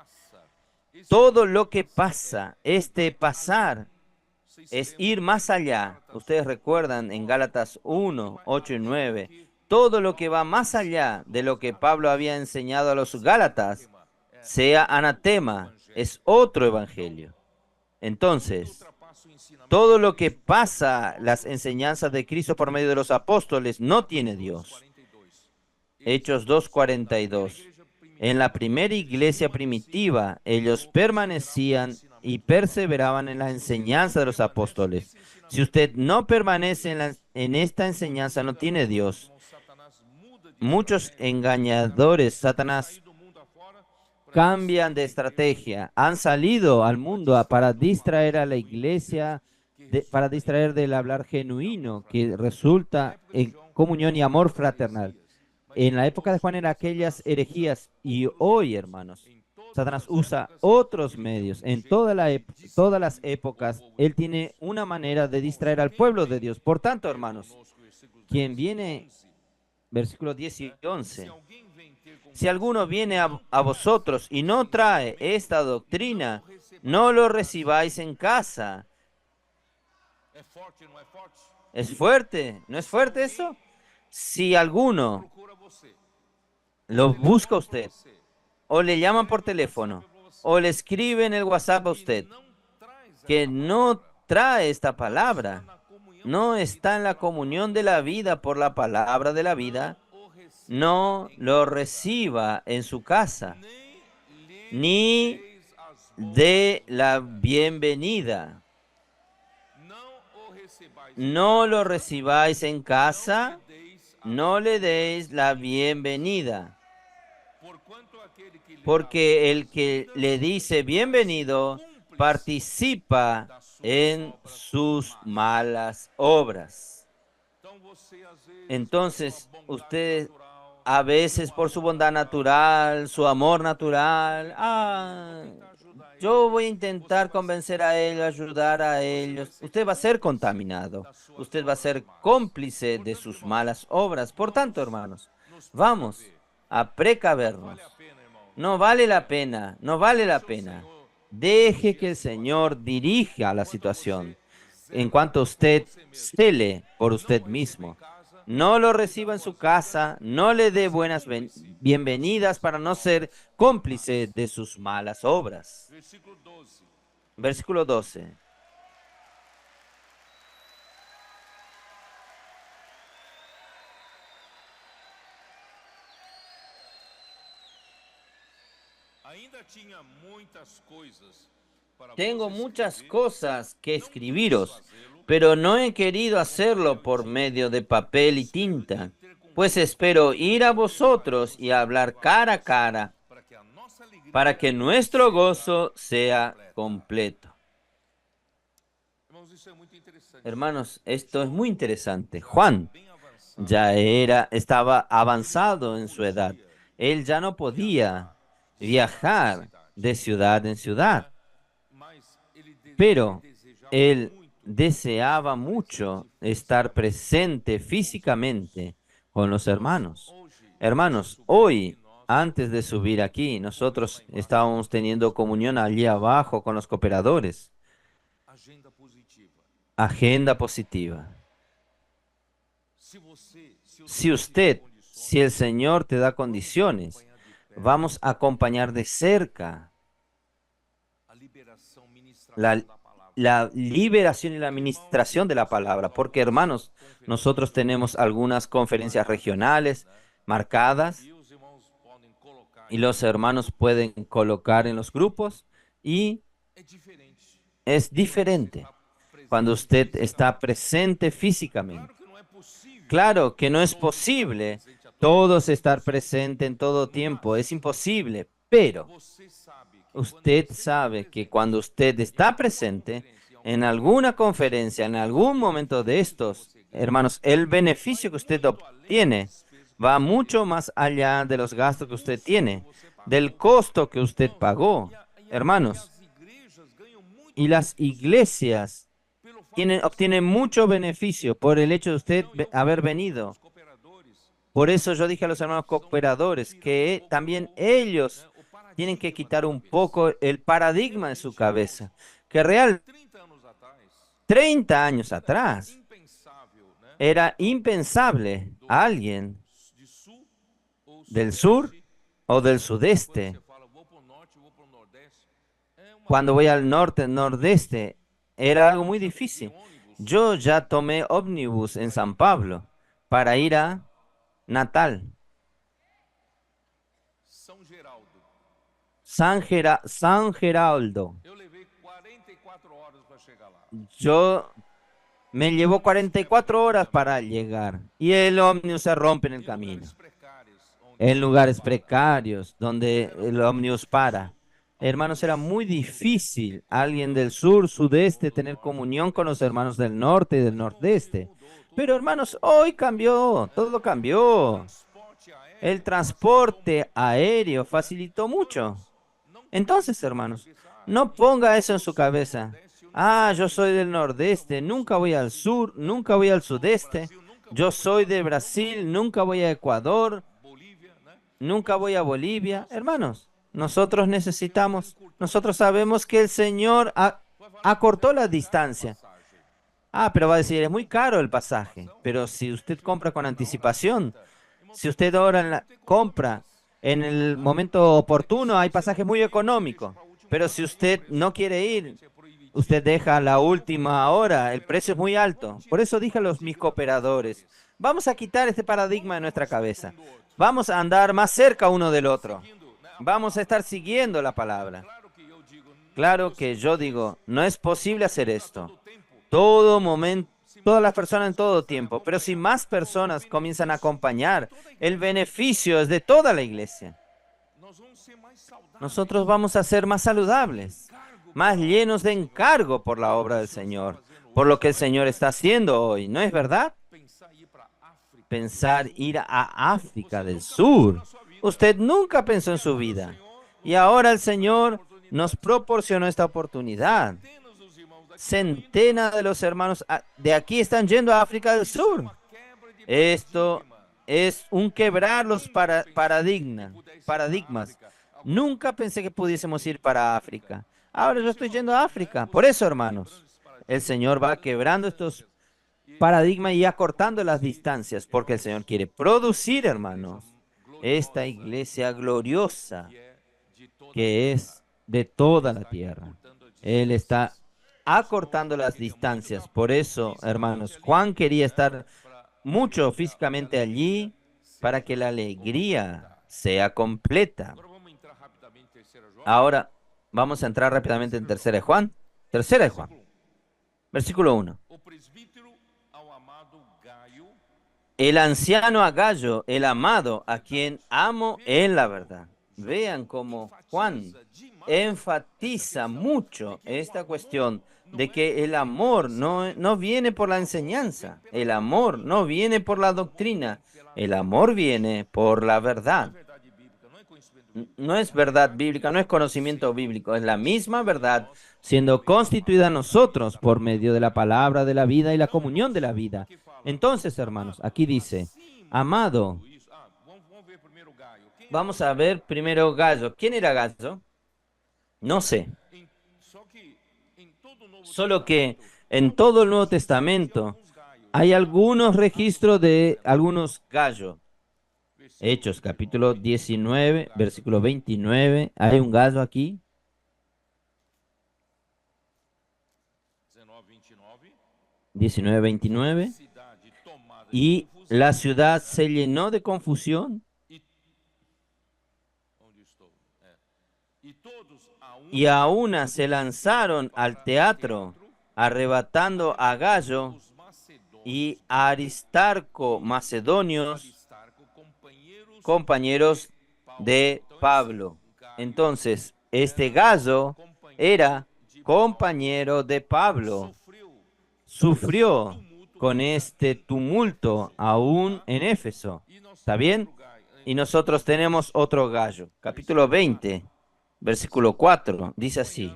Todo lo que pasa, este pasar, es ir más allá. Ustedes recuerdan en Gálatas 1, 8 y 9, todo lo que va más allá de lo que Pablo había enseñado a los Gálatas, sea anatema, es otro evangelio. Entonces, todo lo que pasa, las enseñanzas de Cristo por medio de los apóstoles, no tiene Dios. Hechos 2:42. En la primera iglesia primitiva, ellos permanecían y perseveraban en la enseñanza de los apóstoles. Si usted no permanece en esta enseñanza, no tiene Dios. Muchos engañadores, Satanás, cambian de estrategia, han salido al mundo para distraer a la iglesia, para distraer del hablar genuino que resulta en comunión y amor fraternal. En la época de Juan eran aquellas herejías y hoy, hermanos, Satanás usa otros medios. En todas las épocas, él tiene una manera de distraer al pueblo de Dios. Por tanto, hermanos, quien viene, versículos 10 y 11. Si alguno viene a vosotros y no trae esta doctrina, no lo recibáis en casa. ¿Es fuerte? ¿No es fuerte eso? Si alguno lo busca a usted, o le llaman por teléfono, o le escribe en el WhatsApp a usted, que no trae esta palabra, no está en la comunión de la vida por la palabra de la vida, no lo reciba en su casa, ni dé la bienvenida. No lo recibáis en casa, no le deis la bienvenida. Porque el que le dice bienvenido participa en sus malas obras. Entonces, usted a veces por su bondad natural, su amor natural, yo voy a intentar convencer a ellos, ayudar a ellos. Usted va a ser contaminado. Usted va a ser cómplice de sus malas obras. Por tanto, hermanos, vamos a precavernos. No vale la pena, no vale la pena. Deje que el Señor dirija la situación. En cuanto usted cele por usted mismo, no lo reciba en su casa, no le dé buenas bienvenidas para no ser cómplice de sus malas obras. Versículo 12. Tengo muchas cosas que escribiros, pero no he querido hacerlo por medio de papel y tinta, pues espero ir a vosotros y hablar cara a cara, para que nuestro gozo sea completo. Hermanos, esto es muy interesante. Juan estaba avanzado en su edad. Él ya no podía viajar de ciudad en ciudad, pero él deseaba mucho estar presente físicamente con los hermanos. Hermanos, hoy, antes de subir aquí, nosotros estábamos teniendo comunión allí abajo con los cooperadores. Agenda positiva. Si el Señor te da condiciones, vamos a acompañar de cerca la, la liberación y la administración de la palabra, porque hermanos, nosotros tenemos algunas conferencias regionales marcadas y los hermanos pueden colocar en los grupos y es diferente cuando usted está presente físicamente. Claro que no es posible todos estar presentes en todo tiempo, es imposible, pero usted sabe que cuando usted está presente en alguna conferencia, en algún momento de estos, hermanos, el beneficio que usted obtiene va mucho más allá de los gastos que usted tiene, del costo que usted pagó, hermanos. Y las iglesias obtienen mucho beneficio por el hecho de usted haber venido. Por eso yo dije a los hermanos cooperadores que también ellos tienen que quitar un poco el paradigma de su cabeza, que real 30 años atrás era impensable a alguien del sur o del sudeste. Cuando voy al norte, nordeste, era algo muy difícil. Yo ya tomé ómnibus en San Pablo para ir a Natal, San Geraldo. Yo me llevó 44 horas para llegar y el ómnibus se rompe en el camino, en lugares precarios donde el ómnibus para. Hermanos, era muy difícil alguien del sur, sudeste, tener comunión con los hermanos del norte y del nordeste. Pero hermanos, hoy cambió, todo cambió. El transporte aéreo facilitó mucho. Entonces, hermanos, no ponga eso en su cabeza. Ah, yo soy del nordeste, nunca voy al sur, nunca voy al sudeste. Yo soy de Brasil, nunca voy a Ecuador, nunca voy a Bolivia. Hermanos, nosotros sabemos que el Señor acortó la distancia. Ah, pero va a decir, es muy caro el pasaje. Pero si usted compra con anticipación, si usted ahora compra en el momento oportuno, hay pasaje muy económico. Pero si usted no quiere ir, usted deja la última hora, el precio es muy alto. Por eso dije a mis cooperadores, vamos a quitar este paradigma de nuestra cabeza. Vamos a andar más cerca uno del otro. Vamos a estar siguiendo la palabra. Claro que yo digo, no es posible hacer esto. Todo momento, todas las personas en todo tiempo. Pero si más personas comienzan a acompañar, el beneficio es de toda la iglesia. Nosotros vamos a ser más saludables, más llenos de encargo por la obra del Señor, por lo que el Señor está haciendo hoy. ¿No es verdad? Pensar ir a África del Sur. Usted nunca pensó en su vida. Y ahora el Señor nos proporcionó esta oportunidad. Centenas de los hermanos de aquí están yendo a África del Sur. Esto es un quebrar los paradigmas. Nunca pensé que pudiésemos ir para África. Ahora yo estoy yendo a África. Por eso, hermanos, el Señor va quebrando estos paradigmas y acortando las distancias, porque el Señor quiere producir, hermanos, esta iglesia gloriosa que es de toda la tierra. Él está acortando las distancias. Por eso, hermanos, Juan quería estar mucho físicamente allí para que la alegría sea completa. Ahora vamos a entrar rápidamente en Tercera de Juan. Tercera de Juan, versículo 1. El anciano Agallo, el amado, a quien amo en la verdad. Vean cómo Juan enfatiza mucho esta cuestión de que el amor no viene por la enseñanza, el amor no viene por la doctrina, el amor viene por la verdad. No es verdad bíblica, no es conocimiento bíblico, es la misma verdad siendo constituida en nosotros por medio de la palabra de la vida y la comunión de la vida. Entonces, hermanos, aquí dice, Amado, vamos a ver primero Gallo. ¿Quién era Gallo? No sé. Solo que en todo el Nuevo Testamento hay algunos registros de algunos gallos. Hechos, capítulo 19, versículo 29. Hay un gallo aquí. 19:29. Y la ciudad se llenó de confusión y a una se lanzaron al teatro, arrebatando a Gallo y a Aristarco, macedonios, compañeros de Pablo. Entonces, este Gallo era compañero de Pablo. Sufrió con este tumulto aún en Éfeso. ¿Está bien? Y nosotros tenemos otro Gallo. Capítulo 20, versículo 4. Dice así.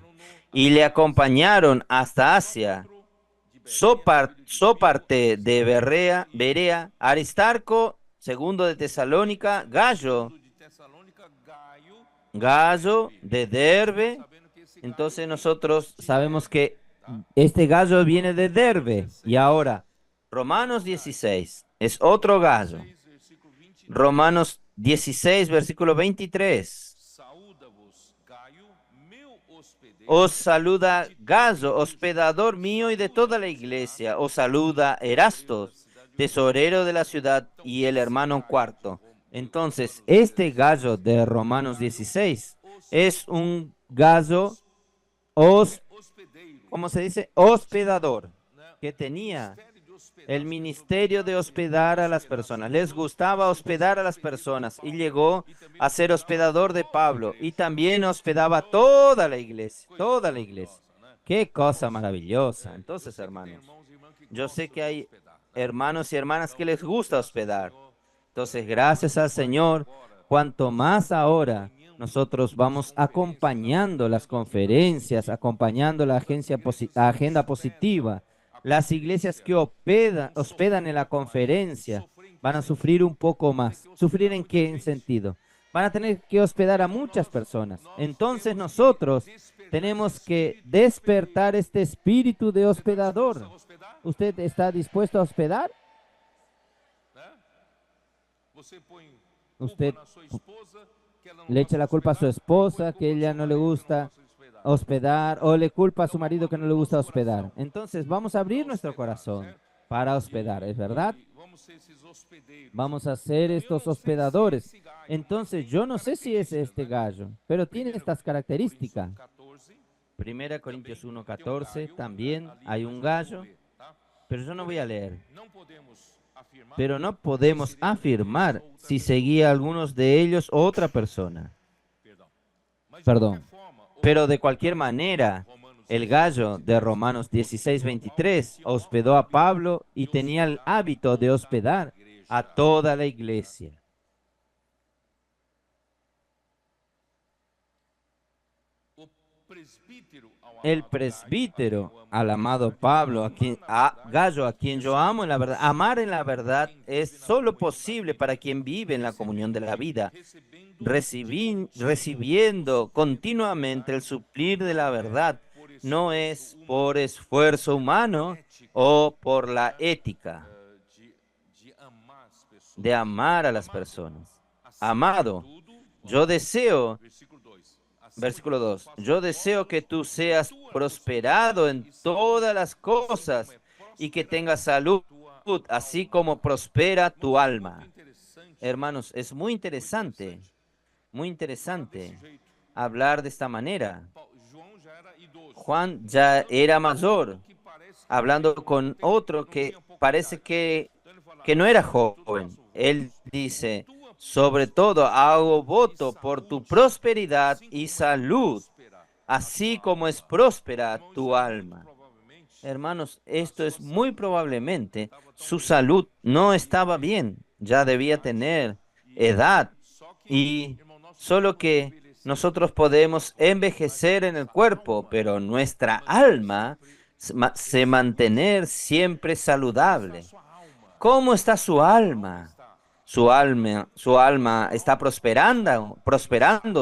Y le acompañaron hasta Asia. Sóparte de Berea, Aristarco, segundo de Tesalónica, Gallo de Derbe. Entonces nosotros sabemos que este gallo viene de Derbe. Y ahora, Romanos 16 es otro gallo. Romanos 16, versículo 23. Os saluda Gayo, hospedador mío y de toda la iglesia. Os saluda Erastos, tesorero de la ciudad, y el hermano cuarto. Entonces, este Gayo de Romanos 16 es un Gayo, ¿cómo se dice? Hospedador, que tenía el ministerio de hospedar a las personas. Les gustaba hospedar a las personas y llegó a ser hospedador de Pablo y también hospedaba toda la iglesia, toda la iglesia. Qué cosa maravillosa. Entonces, hermanos, yo sé que hay hermanos y hermanas que les gusta hospedar. Entonces, gracias al Señor, cuanto más ahora nosotros vamos acompañando las conferencias, acompañando la agenda positiva. Las iglesias que hospedan en la conferencia van a sufrir un poco más. ¿Sufrir en qué sentido? Van a tener que hospedar a muchas personas. Entonces nosotros tenemos que despertar este espíritu de hospedador. ¿Usted está dispuesto a hospedar? Usted le echa la culpa a su esposa, que ella no le gusta hospedar, o le culpa a su marido que no le gusta hospedar. Entonces vamos a abrir nuestro corazón para hospedar, ¿es verdad? Vamos a ser estos hospedadores. Entonces yo no sé si es este gallo, pero tiene estas características. Primera Corintios 1:14, también hay un gallo, pero yo no voy a leer. Pero no podemos afirmar si seguía algunos de ellos o otra persona. Perdón. Pero de cualquier manera, el gallo de Romanos 16:23 hospedó a Pablo y tenía el hábito de hospedar a toda la iglesia. El presbítero al amado Pablo, a Gallo, a quien yo amo en la verdad. Amar en la verdad es solo posible para quien vive en la comunión de la vida, recibiendo continuamente el suplir de la verdad. No es por esfuerzo humano o por la ética de amar a las personas. Amado, yo deseo. Versículo 2. Yo deseo que tú seas prosperado en todas las cosas y que tengas salud, así como prospera tu alma. Hermanos, es muy interesante hablar de esta manera. Juan ya era mayor, hablando con otro que parece que no era joven. Él dice, sobre todo hago voto por tu prosperidad y salud, así como es próspera tu alma. Hermanos, esto es muy probablemente su salud no estaba bien, ya debía tener edad y solo que nosotros podemos envejecer en el cuerpo, pero nuestra alma se mantener siempre saludable. ¿Cómo está su alma? su alma está prosperando,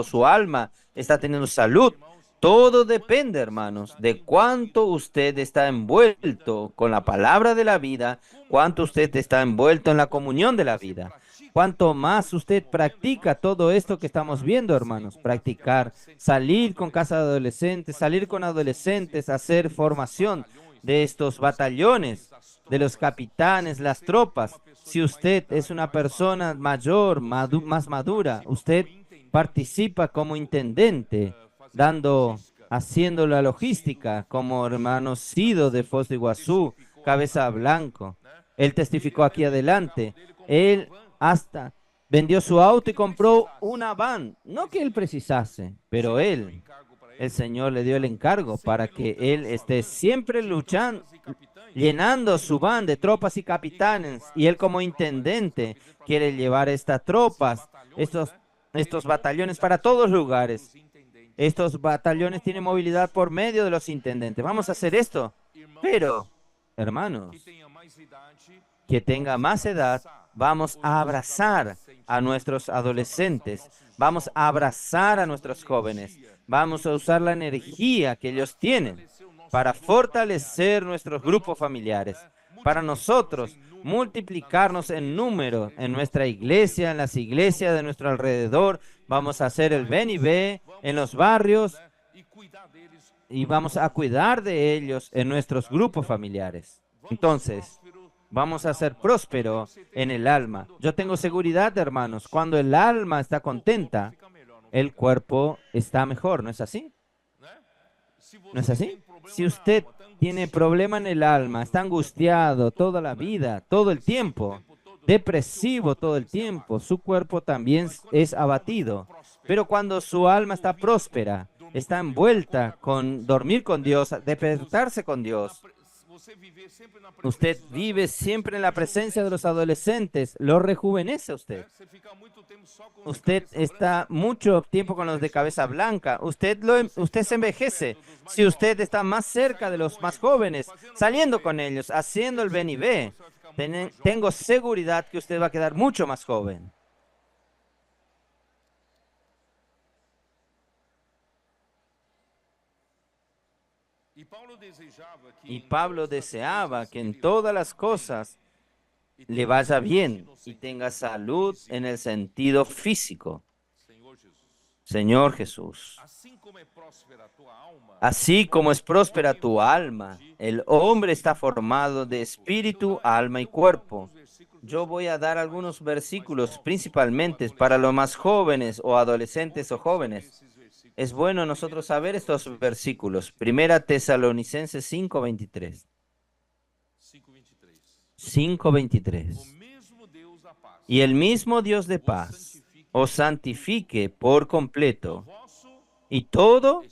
su alma está teniendo salud. Todo depende, hermanos, de cuánto usted está envuelto con la palabra de la vida, cuánto usted está envuelto en la comunión de la vida. Cuanto más usted practica todo esto que estamos viendo, hermanos, practicar, salir con casa de adolescentes, salir con adolescentes, hacer formación de estos batallones, de los capitanes, las tropas. Si usted es una persona mayor, más madura, usted participa como intendente, haciendo la logística, como hermano Sido de Foz de Iguazú, Cabeza Blanco. Él testificó aquí adelante. Él hasta vendió su auto y compró una van. No que él precisase, pero el Señor le dio el encargo para que él esté siempre luchando, llenando su van de tropas y capitanes. Y él como intendente quiere llevar estas tropas, estos batallones para todos lugares. Estos batallones tienen movilidad por medio de los intendentes. Vamos a hacer esto. Pero, hermanos, que tenga más edad, vamos a abrazar a nuestros adolescentes, vamos a abrazar a nuestros jóvenes, vamos a usar la energía que ellos tienen para fortalecer nuestros grupos familiares, para nosotros multiplicarnos en número en nuestra iglesia, en las iglesias de nuestro alrededor. Vamos a hacer el ven y ve en los barrios y vamos a cuidar de ellos en nuestros grupos familiares. Entonces, vamos a ser próspero en el alma. Yo tengo seguridad, hermanos, cuando el alma está contenta, el cuerpo está mejor, ¿no es así? ¿No es así? Si usted tiene problema en el alma, está angustiado toda la vida, todo el tiempo, depresivo todo el tiempo, su cuerpo también es abatido. Pero cuando su alma está próspera, está envuelta con dormir con Dios, despertarse con Dios, usted vive siempre en la presencia de los adolescentes, lo rejuvenece usted. Usted está mucho tiempo con los de cabeza blanca, usted se envejece. Si usted está más cerca de los más jóvenes, saliendo con ellos, haciendo el ven y ve, tengo seguridad que usted va a quedar mucho más joven. Y Pablo deseaba que en todas las cosas le vaya bien y tenga salud en el sentido físico. Señor Jesús, así como es próspera tu alma, el hombre está formado de espíritu, alma y cuerpo. Yo voy a dar algunos versículos principalmente para los más jóvenes o adolescentes o jóvenes. Es bueno nosotros saber estos versículos. Primera Tesalonicenses 5:23. 5:23. Y el mismo Dios de paz os santifique por completo, y todo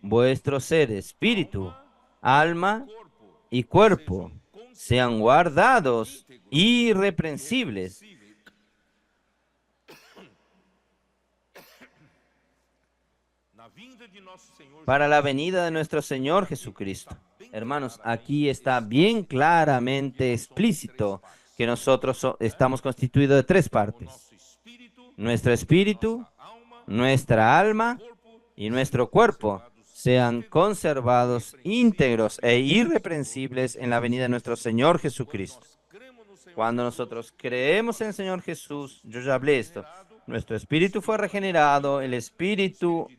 vuestro ser, espíritu, alma y cuerpo, sean guardados irreprensibles para la venida de nuestro Señor Jesucristo. Hermanos, aquí está bien claramente explícito que nosotros estamos constituidos de tres partes: nuestro espíritu, nuestra alma y nuestro cuerpo sean conservados íntegros e irreprensibles en la venida de nuestro Señor Jesucristo. Cuando nosotros creemos en el Señor Jesús, yo ya hablé esto, nuestro espíritu fue regenerado, el espíritu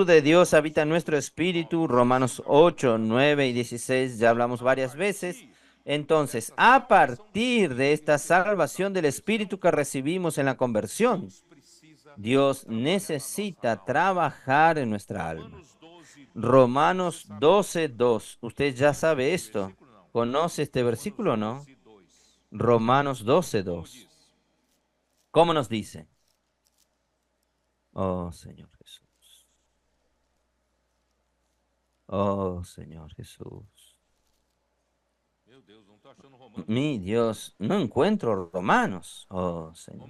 de Dios habita en nuestro espíritu, Romanos 8, 9 y 16, ya hablamos varias veces. Entonces, a partir de esta salvación del espíritu que recibimos en la conversión, Dios necesita trabajar en nuestra alma. Romanos 12, 2. Usted ya sabe esto. ¿Conoce este versículo o no? Romanos 12, 2. ¿Cómo nos dice? Oh, Señor Jesús. Oh, Señor Jesús. Mi Dios, no encuentro Romanos. Oh, Señor.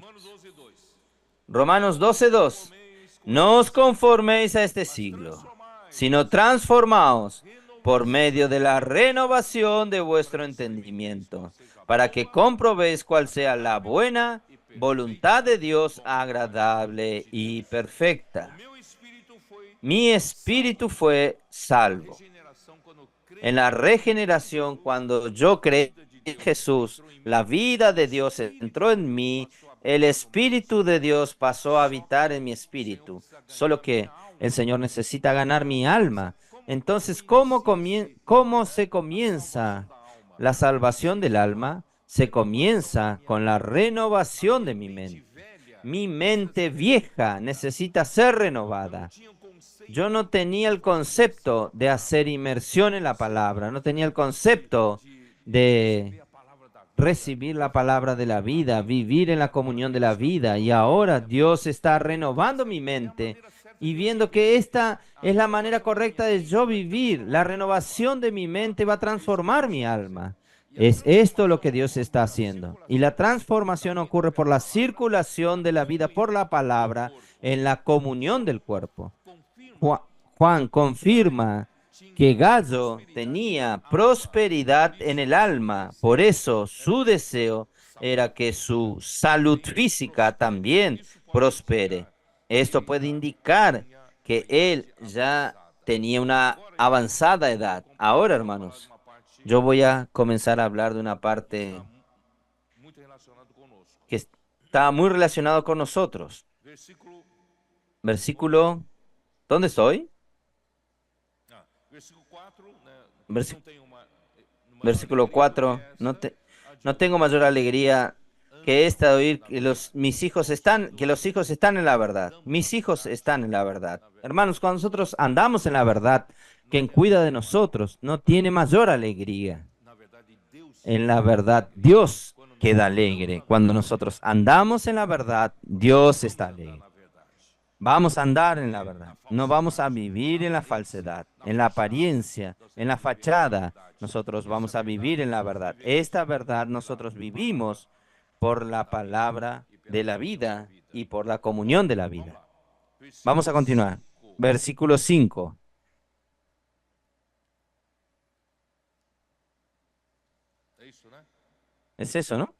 Romanos 12, 2. No os conforméis a este siglo, sino transformaos por medio de la renovación de vuestro entendimiento, para que comprobéis cuál sea la buena voluntad de Dios agradable y perfecta. Mi espíritu fue salvo. En la regeneración, cuando yo creí en Jesús, la vida de Dios entró en mí, el Espíritu de Dios pasó a habitar en mi espíritu. Solo que el Señor necesita ganar mi alma. Entonces, ¿cómo se comienza la salvación del alma? Se comienza con la renovación de mi mente. Mi mente vieja necesita ser renovada. Yo no tenía el concepto de hacer inmersión en la palabra, no tenía el concepto de recibir la palabra de la vida, vivir en la comunión de la vida. Y ahora Dios está renovando mi mente y viendo que esta es la manera correcta de yo vivir. La renovación de mi mente va a transformar mi alma. Es esto lo que Dios está haciendo. Y la transformación ocurre por la circulación de la vida por la palabra en la comunión del cuerpo. Juan confirma que Gallo tenía prosperidad en el alma, por eso su deseo era que su salud física también prospere. Esto puede indicar que él ya tenía una avanzada edad. Ahora, hermanos, yo voy a comenzar a hablar de una parte que está muy relacionado con nosotros. Versículo, ¿dónde estoy? Versi- Versículo 4. No tengo mayor alegría que esta de oír que que los hijos están en la verdad. Mis hijos están en la verdad. Hermanos, cuando nosotros andamos en la verdad, quien cuida de nosotros no tiene mayor alegría. En la verdad, Dios queda alegre. Cuando nosotros andamos en la verdad, Dios está alegre. Vamos a andar en la verdad, no vamos a vivir en la falsedad, en la apariencia, en la fachada. Nosotros vamos a vivir en la verdad. Esta verdad nosotros vivimos por la palabra de la vida y por la comunión de la vida. Vamos a continuar. Versículo 5. Es eso, ¿no?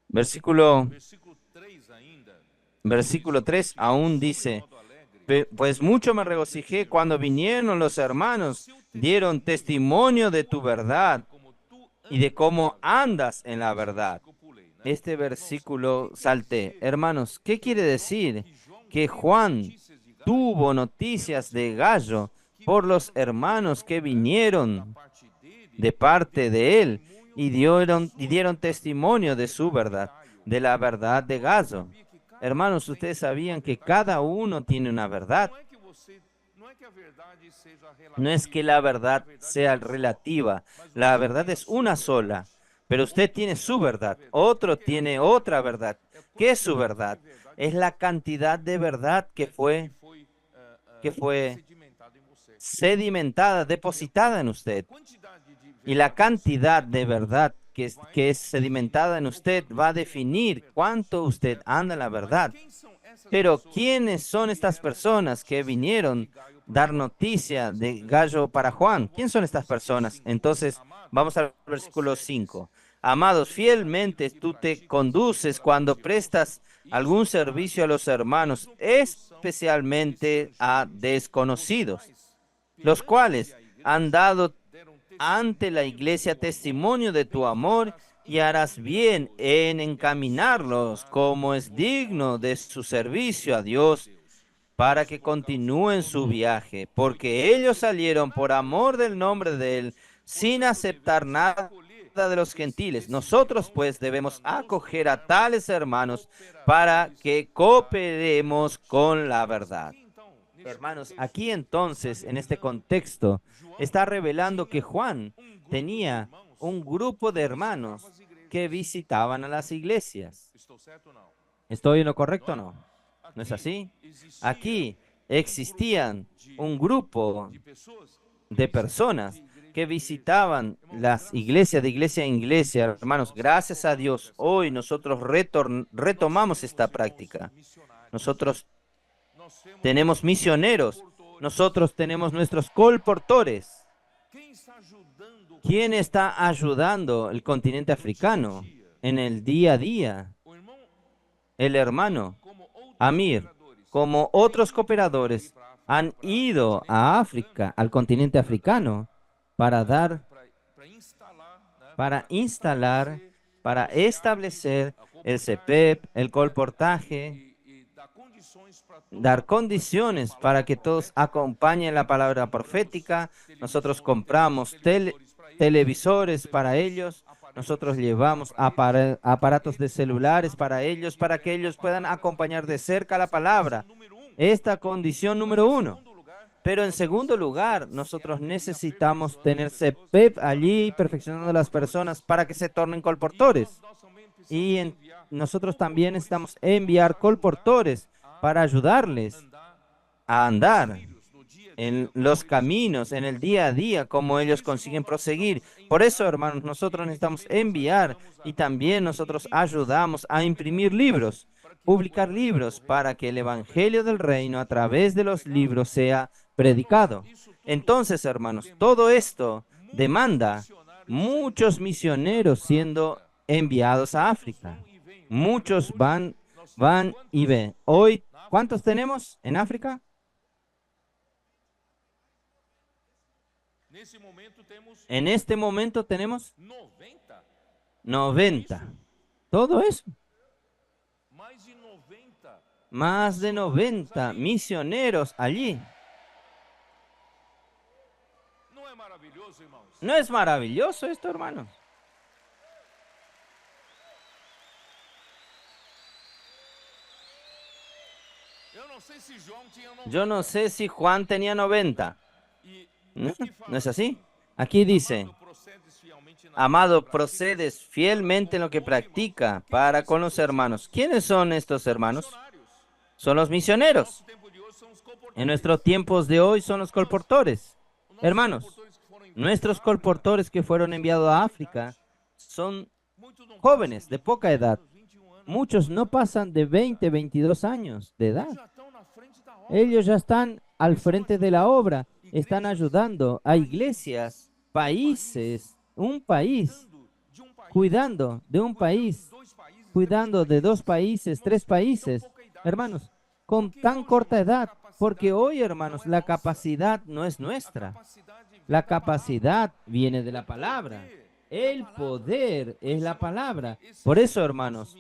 Versículo, versículo 3 aún dice, Pues mucho me regocijé cuando vinieron los hermanos, dieron testimonio de tu verdad y de cómo andas en la verdad. Este versículo salté. Hermanos, ¿qué quiere decir? Que Juan tuvo noticias de Gallo por los hermanos que vinieron de parte de él y dieron testimonio de su verdad, de la verdad de Gallo. Hermanos, ustedes sabían que cada uno tiene una verdad. No es que la verdad sea relativa, la verdad es una sola, pero usted tiene su verdad, otro tiene otra verdad. ¿Qué es su verdad? Es la cantidad de verdad que fue sedimentada, depositada en usted. Y la cantidad de verdad que es sedimentada en usted va a definir cuánto usted anda en la verdad. Pero ¿quiénes son estas personas que vinieron dar noticia de Gallo para Juan? ¿Quién son estas personas? Entonces, vamos al versículo 5. Amados, fielmente tú te conduces cuando prestas algún servicio a los hermanos, especialmente a desconocidos, los cuales han dado ante la iglesia testimonio de tu amor y harás bien en encaminarlos como es digno de su servicio a Dios para que continúen su viaje, porque ellos salieron por amor del nombre de Él sin aceptar nada de los gentiles. Nosotros pues debemos acoger a tales hermanos para que cooperemos con la verdad. Hermanos, aquí entonces, en este contexto, está revelando que Juan tenía un grupo de hermanos que visitaban a las iglesias. ¿Estoy en lo correcto o no? ¿No es así? Aquí existían un grupo de personas que visitaban las iglesias de iglesia en iglesia. Hermanos, gracias a Dios, hoy nosotros retomamos esta práctica. Nosotros tenemos misioneros, nosotros tenemos nuestros colportores. ¿Quién está ayudando el continente africano en el día a día? El hermano Amir, como otros cooperadores, han ido a África, al continente africano, para dar, para instalar, para establecer el CEPEP, el colportaje, dar condiciones para que todos acompañen la palabra profética. Nosotros compramos televisores para ellos. Nosotros llevamos aparatos de celulares para ellos, para que ellos puedan acompañar de cerca la palabra. Esta condición número uno. Pero en segundo lugar, nosotros necesitamos tener CEPEP allí, perfeccionando a las personas para que se tornen colportores. Nosotros también necesitamos enviar colportores para ayudarles a andar en los caminos, en el día a día, como ellos consiguen proseguir. Por eso, hermanos, nosotros necesitamos enviar y también nosotros ayudamos a imprimir libros, publicar libros para que el evangelio del reino a través de los libros sea predicado. Entonces, hermanos, todo esto demanda muchos misioneros siendo enviados a África. Muchos van y ven. Hoy, ¿cuántos tenemos en África? En este momento tenemos 90. Todo eso. Más de 90 misioneros allí. ¿No es maravilloso esto, hermanos? Yo no sé si Juan tenía 90. ¿No? ¿No es así? Aquí dice, amado, procedes fielmente en lo que practica para con los hermanos. ¿Quiénes son estos hermanos? Son los misioneros. En nuestros tiempos de hoy son los colportores. Hermanos, nuestros colportores que fueron enviados a África son jóvenes de poca edad. Muchos no pasan de 20, 22 años de edad. Ellos ya están al frente de la obra, están ayudando a iglesias, países, un país, cuidando de un país, cuidando de 2 países, 3 países. Hermanos, con tan corta edad, porque hoy, hermanos, la capacidad no es nuestra. La capacidad viene de la palabra. El poder es la palabra. Por eso, hermanos,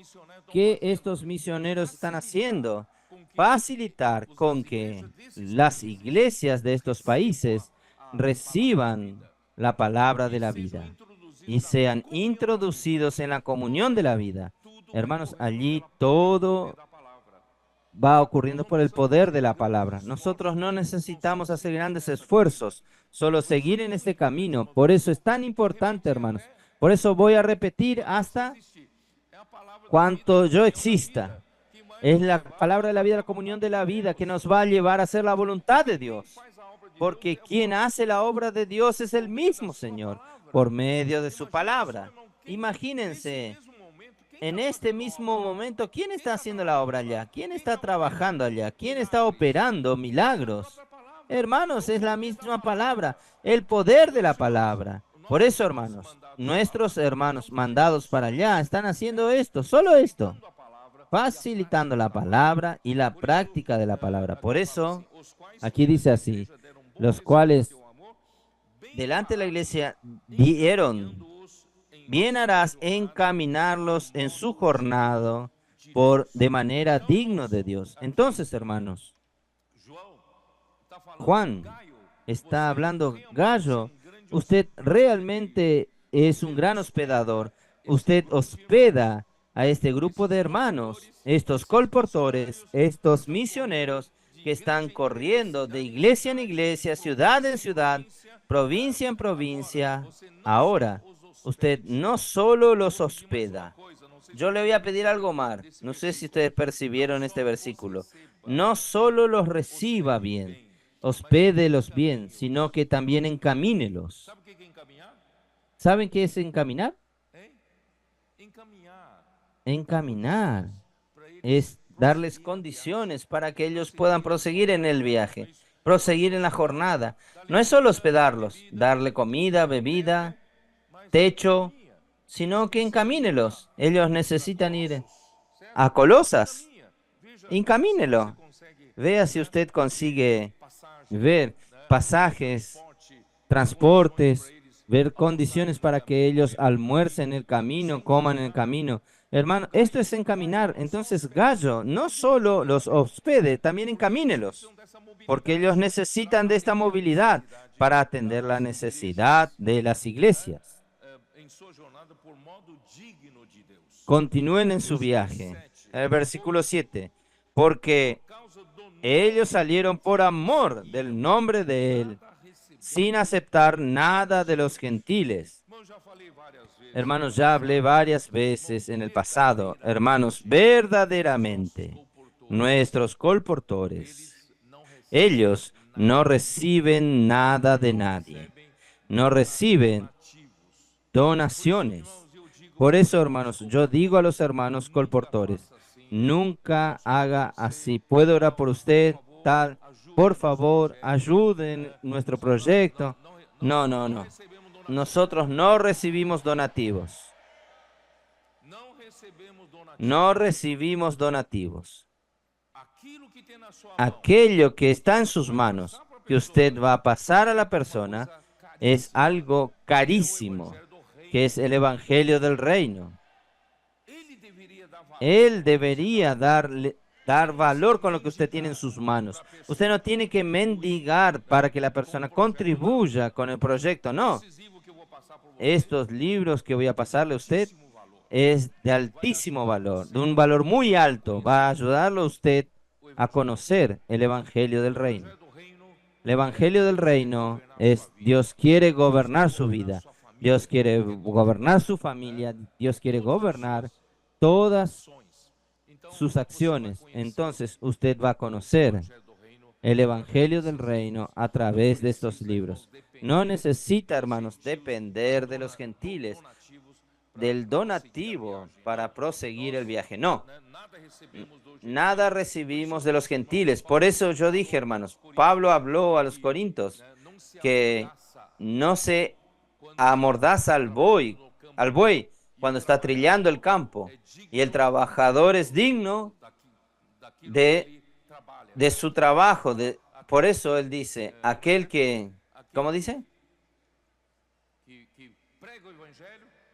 ¿qué estos misioneros están haciendo? Facilitar con que las iglesias de estos países reciban la palabra de la vida y sean introducidos en la comunión de la vida. Hermanos, allí todo va ocurriendo por el poder de la palabra. Nosotros no necesitamos hacer grandes esfuerzos, solo seguir en este camino. Por eso es tan importante, hermanos. Por eso voy a repetir hasta cuanto yo exista. Es la palabra de la vida, la comunión de la vida, que nos va a llevar a hacer la voluntad de Dios. Porque quien hace la obra de Dios es el mismo Señor, por medio de su palabra. Imagínense, en este mismo momento, ¿quién está haciendo la obra allá? ¿Quién está trabajando allá? ¿Quién está operando milagros? Hermanos, es la misma palabra, el poder de la palabra. Por eso, hermanos, nuestros hermanos mandados para allá están haciendo esto, solo esto, facilitando la palabra y la práctica de la palabra. Por eso, aquí dice así, los cuales delante de la iglesia dieron, bien harás encaminarlos en su jornada de manera digno de Dios. Entonces, hermanos, Juan está hablando, Gallo, usted realmente es un gran hospedador. Usted hospeda a este grupo de hermanos, estos colportores, estos misioneros que están corriendo de iglesia en iglesia, ciudad en ciudad, provincia en provincia. Ahora, usted no solo los hospeda. Yo le voy a pedir algo más. No sé si ustedes percibieron este versículo. No solo los reciba bien. hospédelos bien, sino que también encamínelos. ¿Saben qué es encaminar? Encaminar es darles condiciones para que ellos puedan proseguir en el viaje, proseguir en la jornada. No es solo hospedarlos, darle comida, bebida, techo, sino que encamínelos. Ellos necesitan ir a Colosas. Encamínelo. Vea si usted consigue ver pasajes, transportes, ver condiciones para que ellos almuercen en el camino, coman en el camino. Hermano, esto es encaminar. Entonces, Gallo no solo los hospede, también encamínelos, porque ellos necesitan de esta movilidad para atender la necesidad de las iglesias. Continúen en su viaje. El versículo 7. Porque ellos salieron por amor del nombre de Él, sin aceptar nada de los gentiles. Hermanos, ya hablé varias veces en el pasado, hermanos, verdaderamente, nuestros colportores, ellos no reciben nada de nadie, no reciben donaciones. Por eso, hermanos, yo digo a los hermanos colportores, nunca haga así. ¿Puedo orar por usted? Tal, por favor, ayuden nuestro proyecto. No, no, no. Nosotros no recibimos donativos. No recibimos donativos. Aquello que está en sus manos, que usted va a pasar a la persona, es algo carísimo, que es el Evangelio del Reino. Él debería dar valor con lo que usted tiene en sus manos. Usted no tiene que mendigar para que la persona contribuya con el proyecto, no. Estos libros que voy a pasarle a usted es de altísimo valor, de un valor muy alto. Va a ayudarlo a usted a conocer el Evangelio del Reino. El Evangelio del Reino es Dios quiere gobernar su vida, Dios quiere gobernar su familia, Dios quiere gobernar todas sus acciones. Entonces usted va a conocer el Evangelio del Reino a través de estos libros. No necesita, hermanos, depender de los gentiles, del donativo para proseguir el viaje. No, nada recibimos de los gentiles. Por eso yo dije, hermanos, Pablo habló a los corintios que no se amordaza al buey cuando está trillando el campo, y el trabajador es digno de su trabajo. Por eso él dice, aquel que, ¿cómo dice?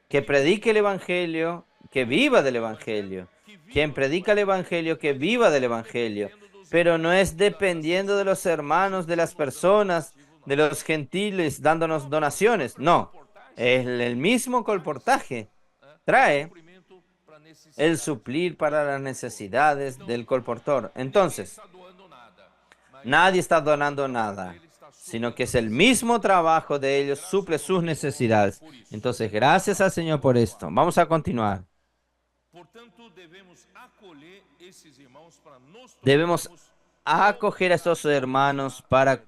Que predique el Evangelio, que viva del Evangelio. Quien predica el Evangelio, que viva del Evangelio. Pero no es dependiendo de los hermanos, de las personas, de los gentiles dándonos donaciones. No, es el mismo colportaje. Trae el suplir para las necesidades del colportor. Entonces, nadie está donando nada, sino que es el mismo trabajo de ellos, suple sus necesidades. Entonces, gracias al Señor por esto. Vamos a continuar. Debemos acoger a estos hermanos para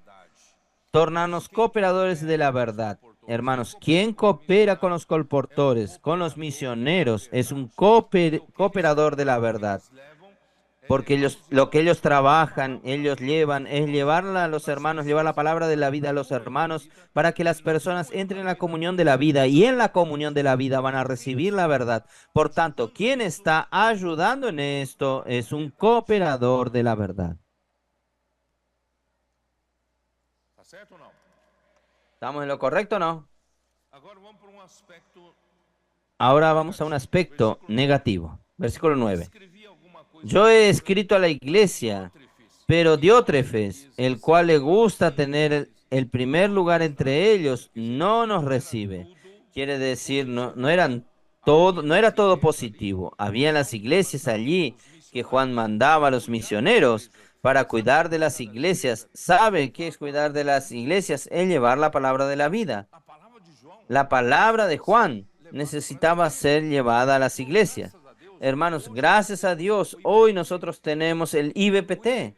tornarnos cooperadores de la verdad. Hermanos, quien coopera con los colportores, con los misioneros, es un cooperador de la verdad. Porque lo que ellos trabajan, ellos llevan, es llevarla a los hermanos, llevar la palabra de la vida a los hermanos, para que las personas entren en la comunión de la vida, y en la comunión de la vida van a recibir la verdad. Por tanto, quien está ayudando en esto es un cooperador de la verdad. ¿Estamos en lo correcto o no? Ahora vamos a un aspecto negativo. Versículo 9. Yo he escrito a la iglesia, pero Diótrefes, el cual le gusta tener el primer lugar entre ellos, no nos recibe. Quiere decir, no era todo positivo. Había las iglesias allí que Juan mandaba a los misioneros para cuidar de las iglesias. ¿Sabe qué es cuidar de las iglesias? Es llevar la palabra de la vida. La palabra de Juan necesitaba ser llevada a las iglesias. Hermanos, gracias a Dios, hoy nosotros tenemos el IBPT.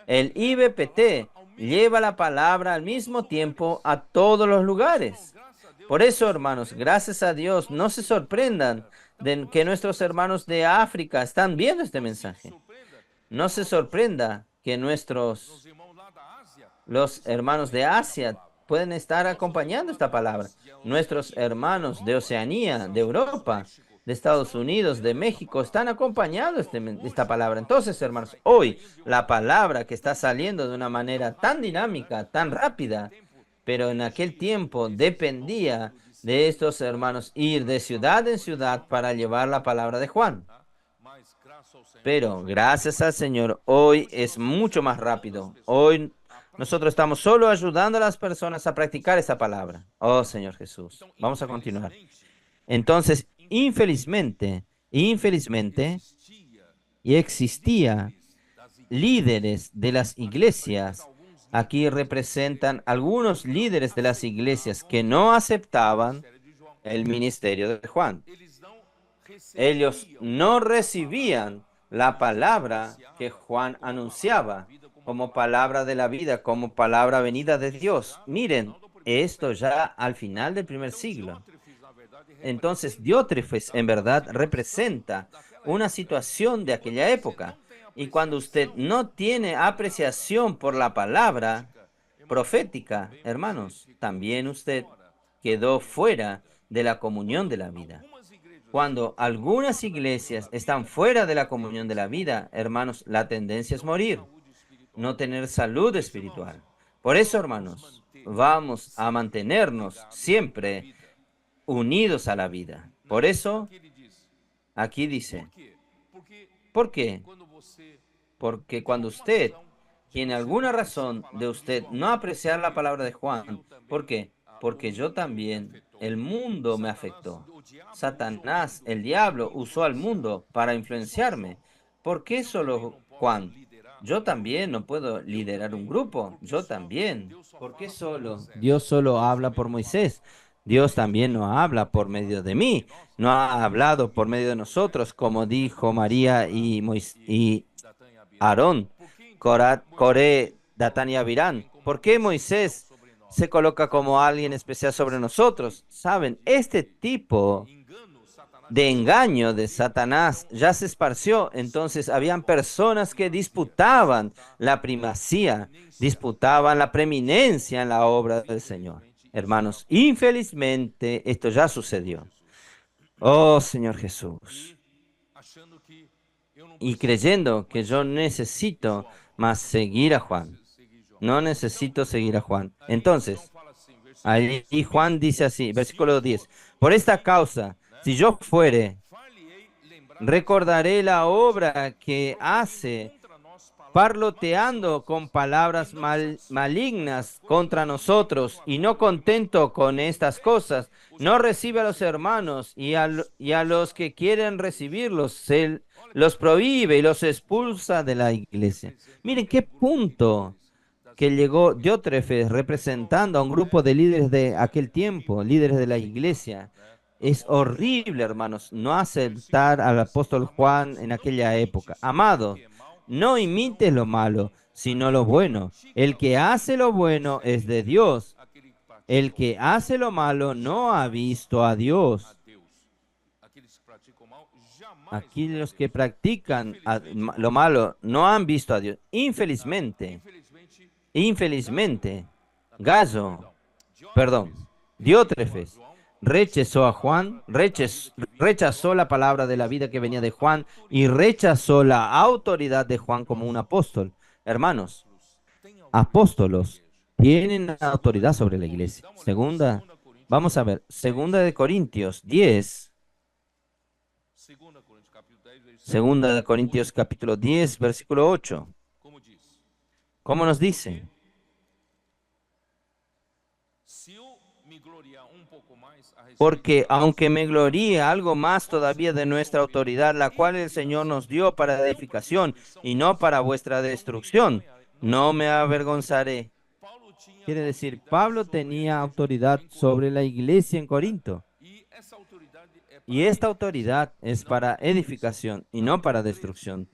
El IBPT lleva la palabra al mismo tiempo a todos los lugares. Por eso, hermanos, gracias a Dios, no se sorprendan de que nuestros hermanos de África están viendo este mensaje. No se sorprenda que los hermanos de Asia pueden estar acompañando esta palabra. Nuestros hermanos de Oceanía, de Europa, de Estados Unidos, de México, están acompañando esta palabra. Entonces, hermanos, hoy la palabra que está saliendo de una manera tan dinámica, tan rápida, pero en aquel tiempo dependía de estos hermanos ir de ciudad en ciudad para llevar la palabra de Juan. Pero gracias al Señor, hoy es mucho más rápido. Hoy nosotros estamos solo ayudando a las personas a practicar esa palabra. Oh, Señor Jesús. Vamos a continuar. Entonces, infelizmente, y existía líderes de las iglesias. Aquí representan algunos líderes de las iglesias que no aceptaban el ministerio de Juan. Ellos no recibían la palabra que Juan anunciaba como palabra de la vida, como palabra venida de Dios. Miren, esto ya al final del primer siglo. Entonces, Diótrefes en verdad representa una situación de aquella época. Y cuando usted no tiene apreciación por la palabra profética, hermanos, también usted quedó fuera de la comunión de la vida. Cuando algunas iglesias están fuera de la comunión de la vida, hermanos, la tendencia es morir, no tener salud espiritual. Por eso, hermanos, vamos a mantenernos siempre unidos a la vida. Por eso, aquí dice, ¿por qué? Porque cuando usted tiene alguna razón de usted no apreciar la palabra de Juan, ¿por qué? Porque yo también, el mundo me afectó. Satanás, el diablo, usó al mundo para influenciarme. ¿Por qué solo Juan? Yo también no puedo liderar un grupo. Yo también. ¿Por qué solo? Dios solo habla por Moisés. Dios también no habla por medio de mí. No ha hablado por medio de nosotros, como dijo María y Aarón, Coré, Datán y Abirán. ¿Por qué Moisés se coloca como alguien especial sobre nosotros? Saben, este tipo de engaño de Satanás ya se esparció. Entonces habían personas que disputaban la primacía, disputaban la preeminencia en la obra del Señor. Hermanos, infelizmente esto ya sucedió. Oh, Señor Jesús. Y creyendo que yo necesito más seguir a Juan. No necesito seguir a Juan. Entonces, ahí Juan dice así, versículo 10. Por esta causa, si yo fuere, recordaré la obra que hace parloteando con palabras malignas contra nosotros, y no contento con estas cosas, no recibe a los hermanos y a los que quieren recibirlos, se los prohíbe y los expulsa de la iglesia. Miren qué punto que llegó Diótrefes representando a un grupo de líderes de aquel tiempo, líderes de la iglesia. Es horrible, hermanos, no aceptar al apóstol Juan en aquella época. Amado, no imites lo malo, sino lo bueno. El que hace lo bueno es de Dios. El que hace lo malo no ha visto a Dios. Aquí los que practican lo malo no han visto a Dios. Infelizmente, Diótrefes rechazó a Juan, rechazó la palabra de la vida que venía de Juan y rechazó la autoridad de Juan como un apóstol. Hermanos, apóstolos tienen autoridad sobre la iglesia. Vamos a ver, segunda de Corintios 10, segunda de Corintios capítulo 10, versículo 8. ¿Cómo nos dice? Porque aunque me gloríe algo más todavía de nuestra autoridad, la cual el Señor nos dio para edificación y no para vuestra destrucción, no me avergonzaré. Quiere decir, Pablo tenía autoridad sobre la iglesia en Corinto. Y esta autoridad es para edificación y no para destrucción.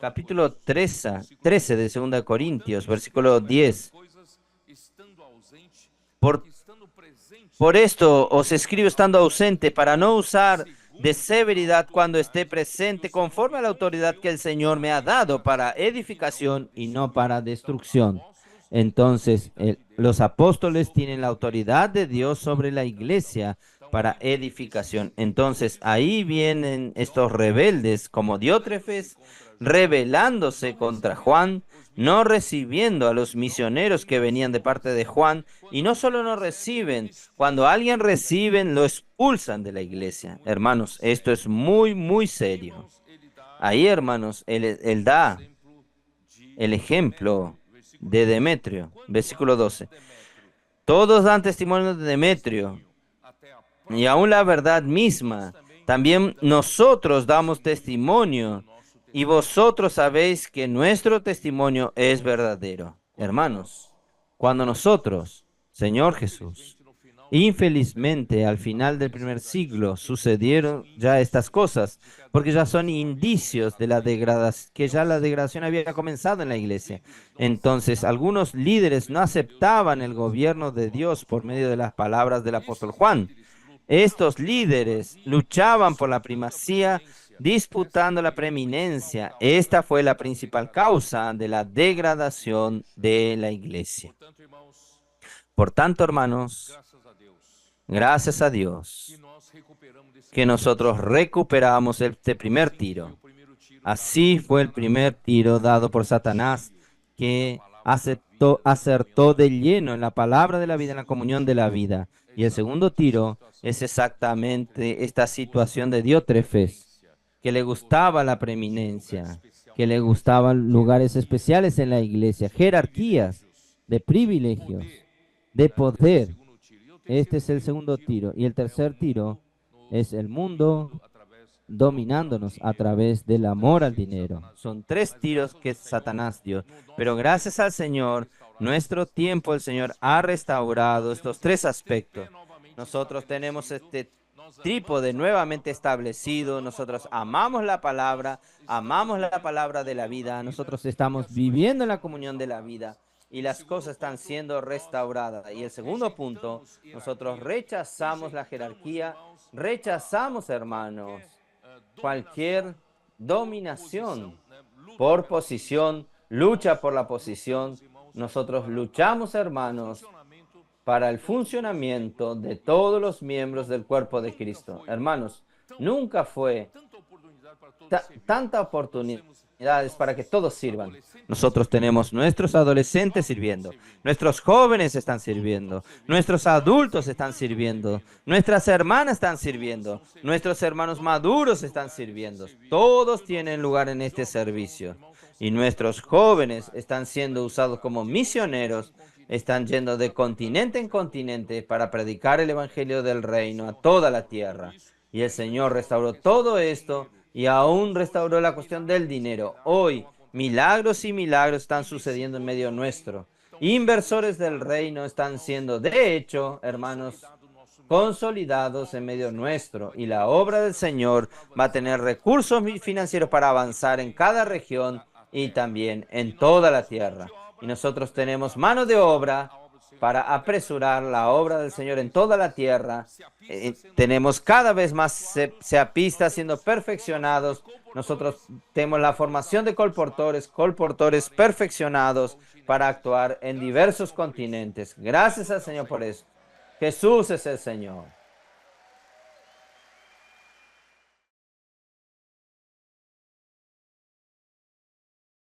Capítulo 13 de 2 Corintios, versículo 10. Por, por esto os escribo estando ausente, para no usar de severidad cuando esté presente, conforme a la autoridad que el Señor me ha dado para edificación y no para destrucción. Entonces, los apóstoles tienen la autoridad de Dios sobre la iglesia para edificación. Entonces, ahí vienen estos rebeldes como Diótrefes, rebelándose contra Juan, no recibiendo a los misioneros que venían de parte de Juan, y no solo no reciben, cuando alguien reciben, lo expulsan de la iglesia. Hermanos, esto es muy, muy serio. Ahí, hermanos, él da el ejemplo de Demetrio, versículo 12. Todos dan testimonio de Demetrio, y aún la verdad misma. También nosotros damos testimonio, y vosotros sabéis que nuestro testimonio es verdadero. Hermanos, cuando nosotros, Señor Jesús, infelizmente al final del primer siglo sucedieron ya estas cosas, porque ya son indicios de la degradación, que ya la degradación había comenzado en la iglesia. Entonces, algunos líderes no aceptaban el gobierno de Dios por medio de las palabras del apóstol Juan. Estos líderes luchaban por la primacía, disputando la preeminencia. Esta fue la principal causa de la degradación de la iglesia. Por tanto, hermanos, gracias a Dios que nosotros recuperamos este primer tiro. Así fue el primer tiro dado por Satanás, que acertó de lleno en la palabra de la vida, en la comunión de la vida. Y el segundo tiro es exactamente esta situación de Diótrefes, que le gustaba la preeminencia, que le gustaban lugares especiales en la iglesia, jerarquías de privilegios, de poder. Este es el segundo tiro. Y el tercer tiro es el mundo dominándonos a través del amor al dinero. Son tres tiros que Satanás dio. Pero gracias al Señor, nuestro tiempo, el Señor ha restaurado estos tres aspectos. Nosotros tenemos este trípode nuevamente establecido. Nosotros amamos la palabra de la vida. Nosotros estamos viviendo en la comunión de la vida y las cosas están siendo restauradas. Y el segundo punto, nosotros rechazamos la jerarquía, rechazamos, hermanos, cualquier dominación por posición, lucha por la posición. Nosotros luchamos, hermanos, para el funcionamiento de todos los miembros del cuerpo de Cristo. Hermanos, nunca fue tanta oportunidades para que todos sirvan. Nosotros tenemos nuestros adolescentes sirviendo, nuestros jóvenes están sirviendo, nuestros adultos están sirviendo, nuestras hermanas están sirviendo, nuestros hermanos maduros están sirviendo. Todos tienen lugar en este servicio. Y nuestros jóvenes están siendo usados como misioneros, están yendo de continente en continente para predicar el evangelio del reino a toda la tierra. Y el Señor restauró todo esto y aún restauró la cuestión del dinero. Hoy, milagros y milagros están sucediendo en medio nuestro. Inversores del reino están siendo, de hecho, hermanos, consolidados en medio nuestro. Y la obra del Señor va a tener recursos financieros para avanzar en cada región y también en toda la tierra. Y nosotros tenemos mano de obra para apresurar la obra del Señor en toda la tierra. Tenemos cada vez más seapistas siendo perfeccionados. Nosotros tenemos la formación de colportores perfeccionados para actuar en diversos continentes. Gracias al Señor por eso. Jesús es el Señor.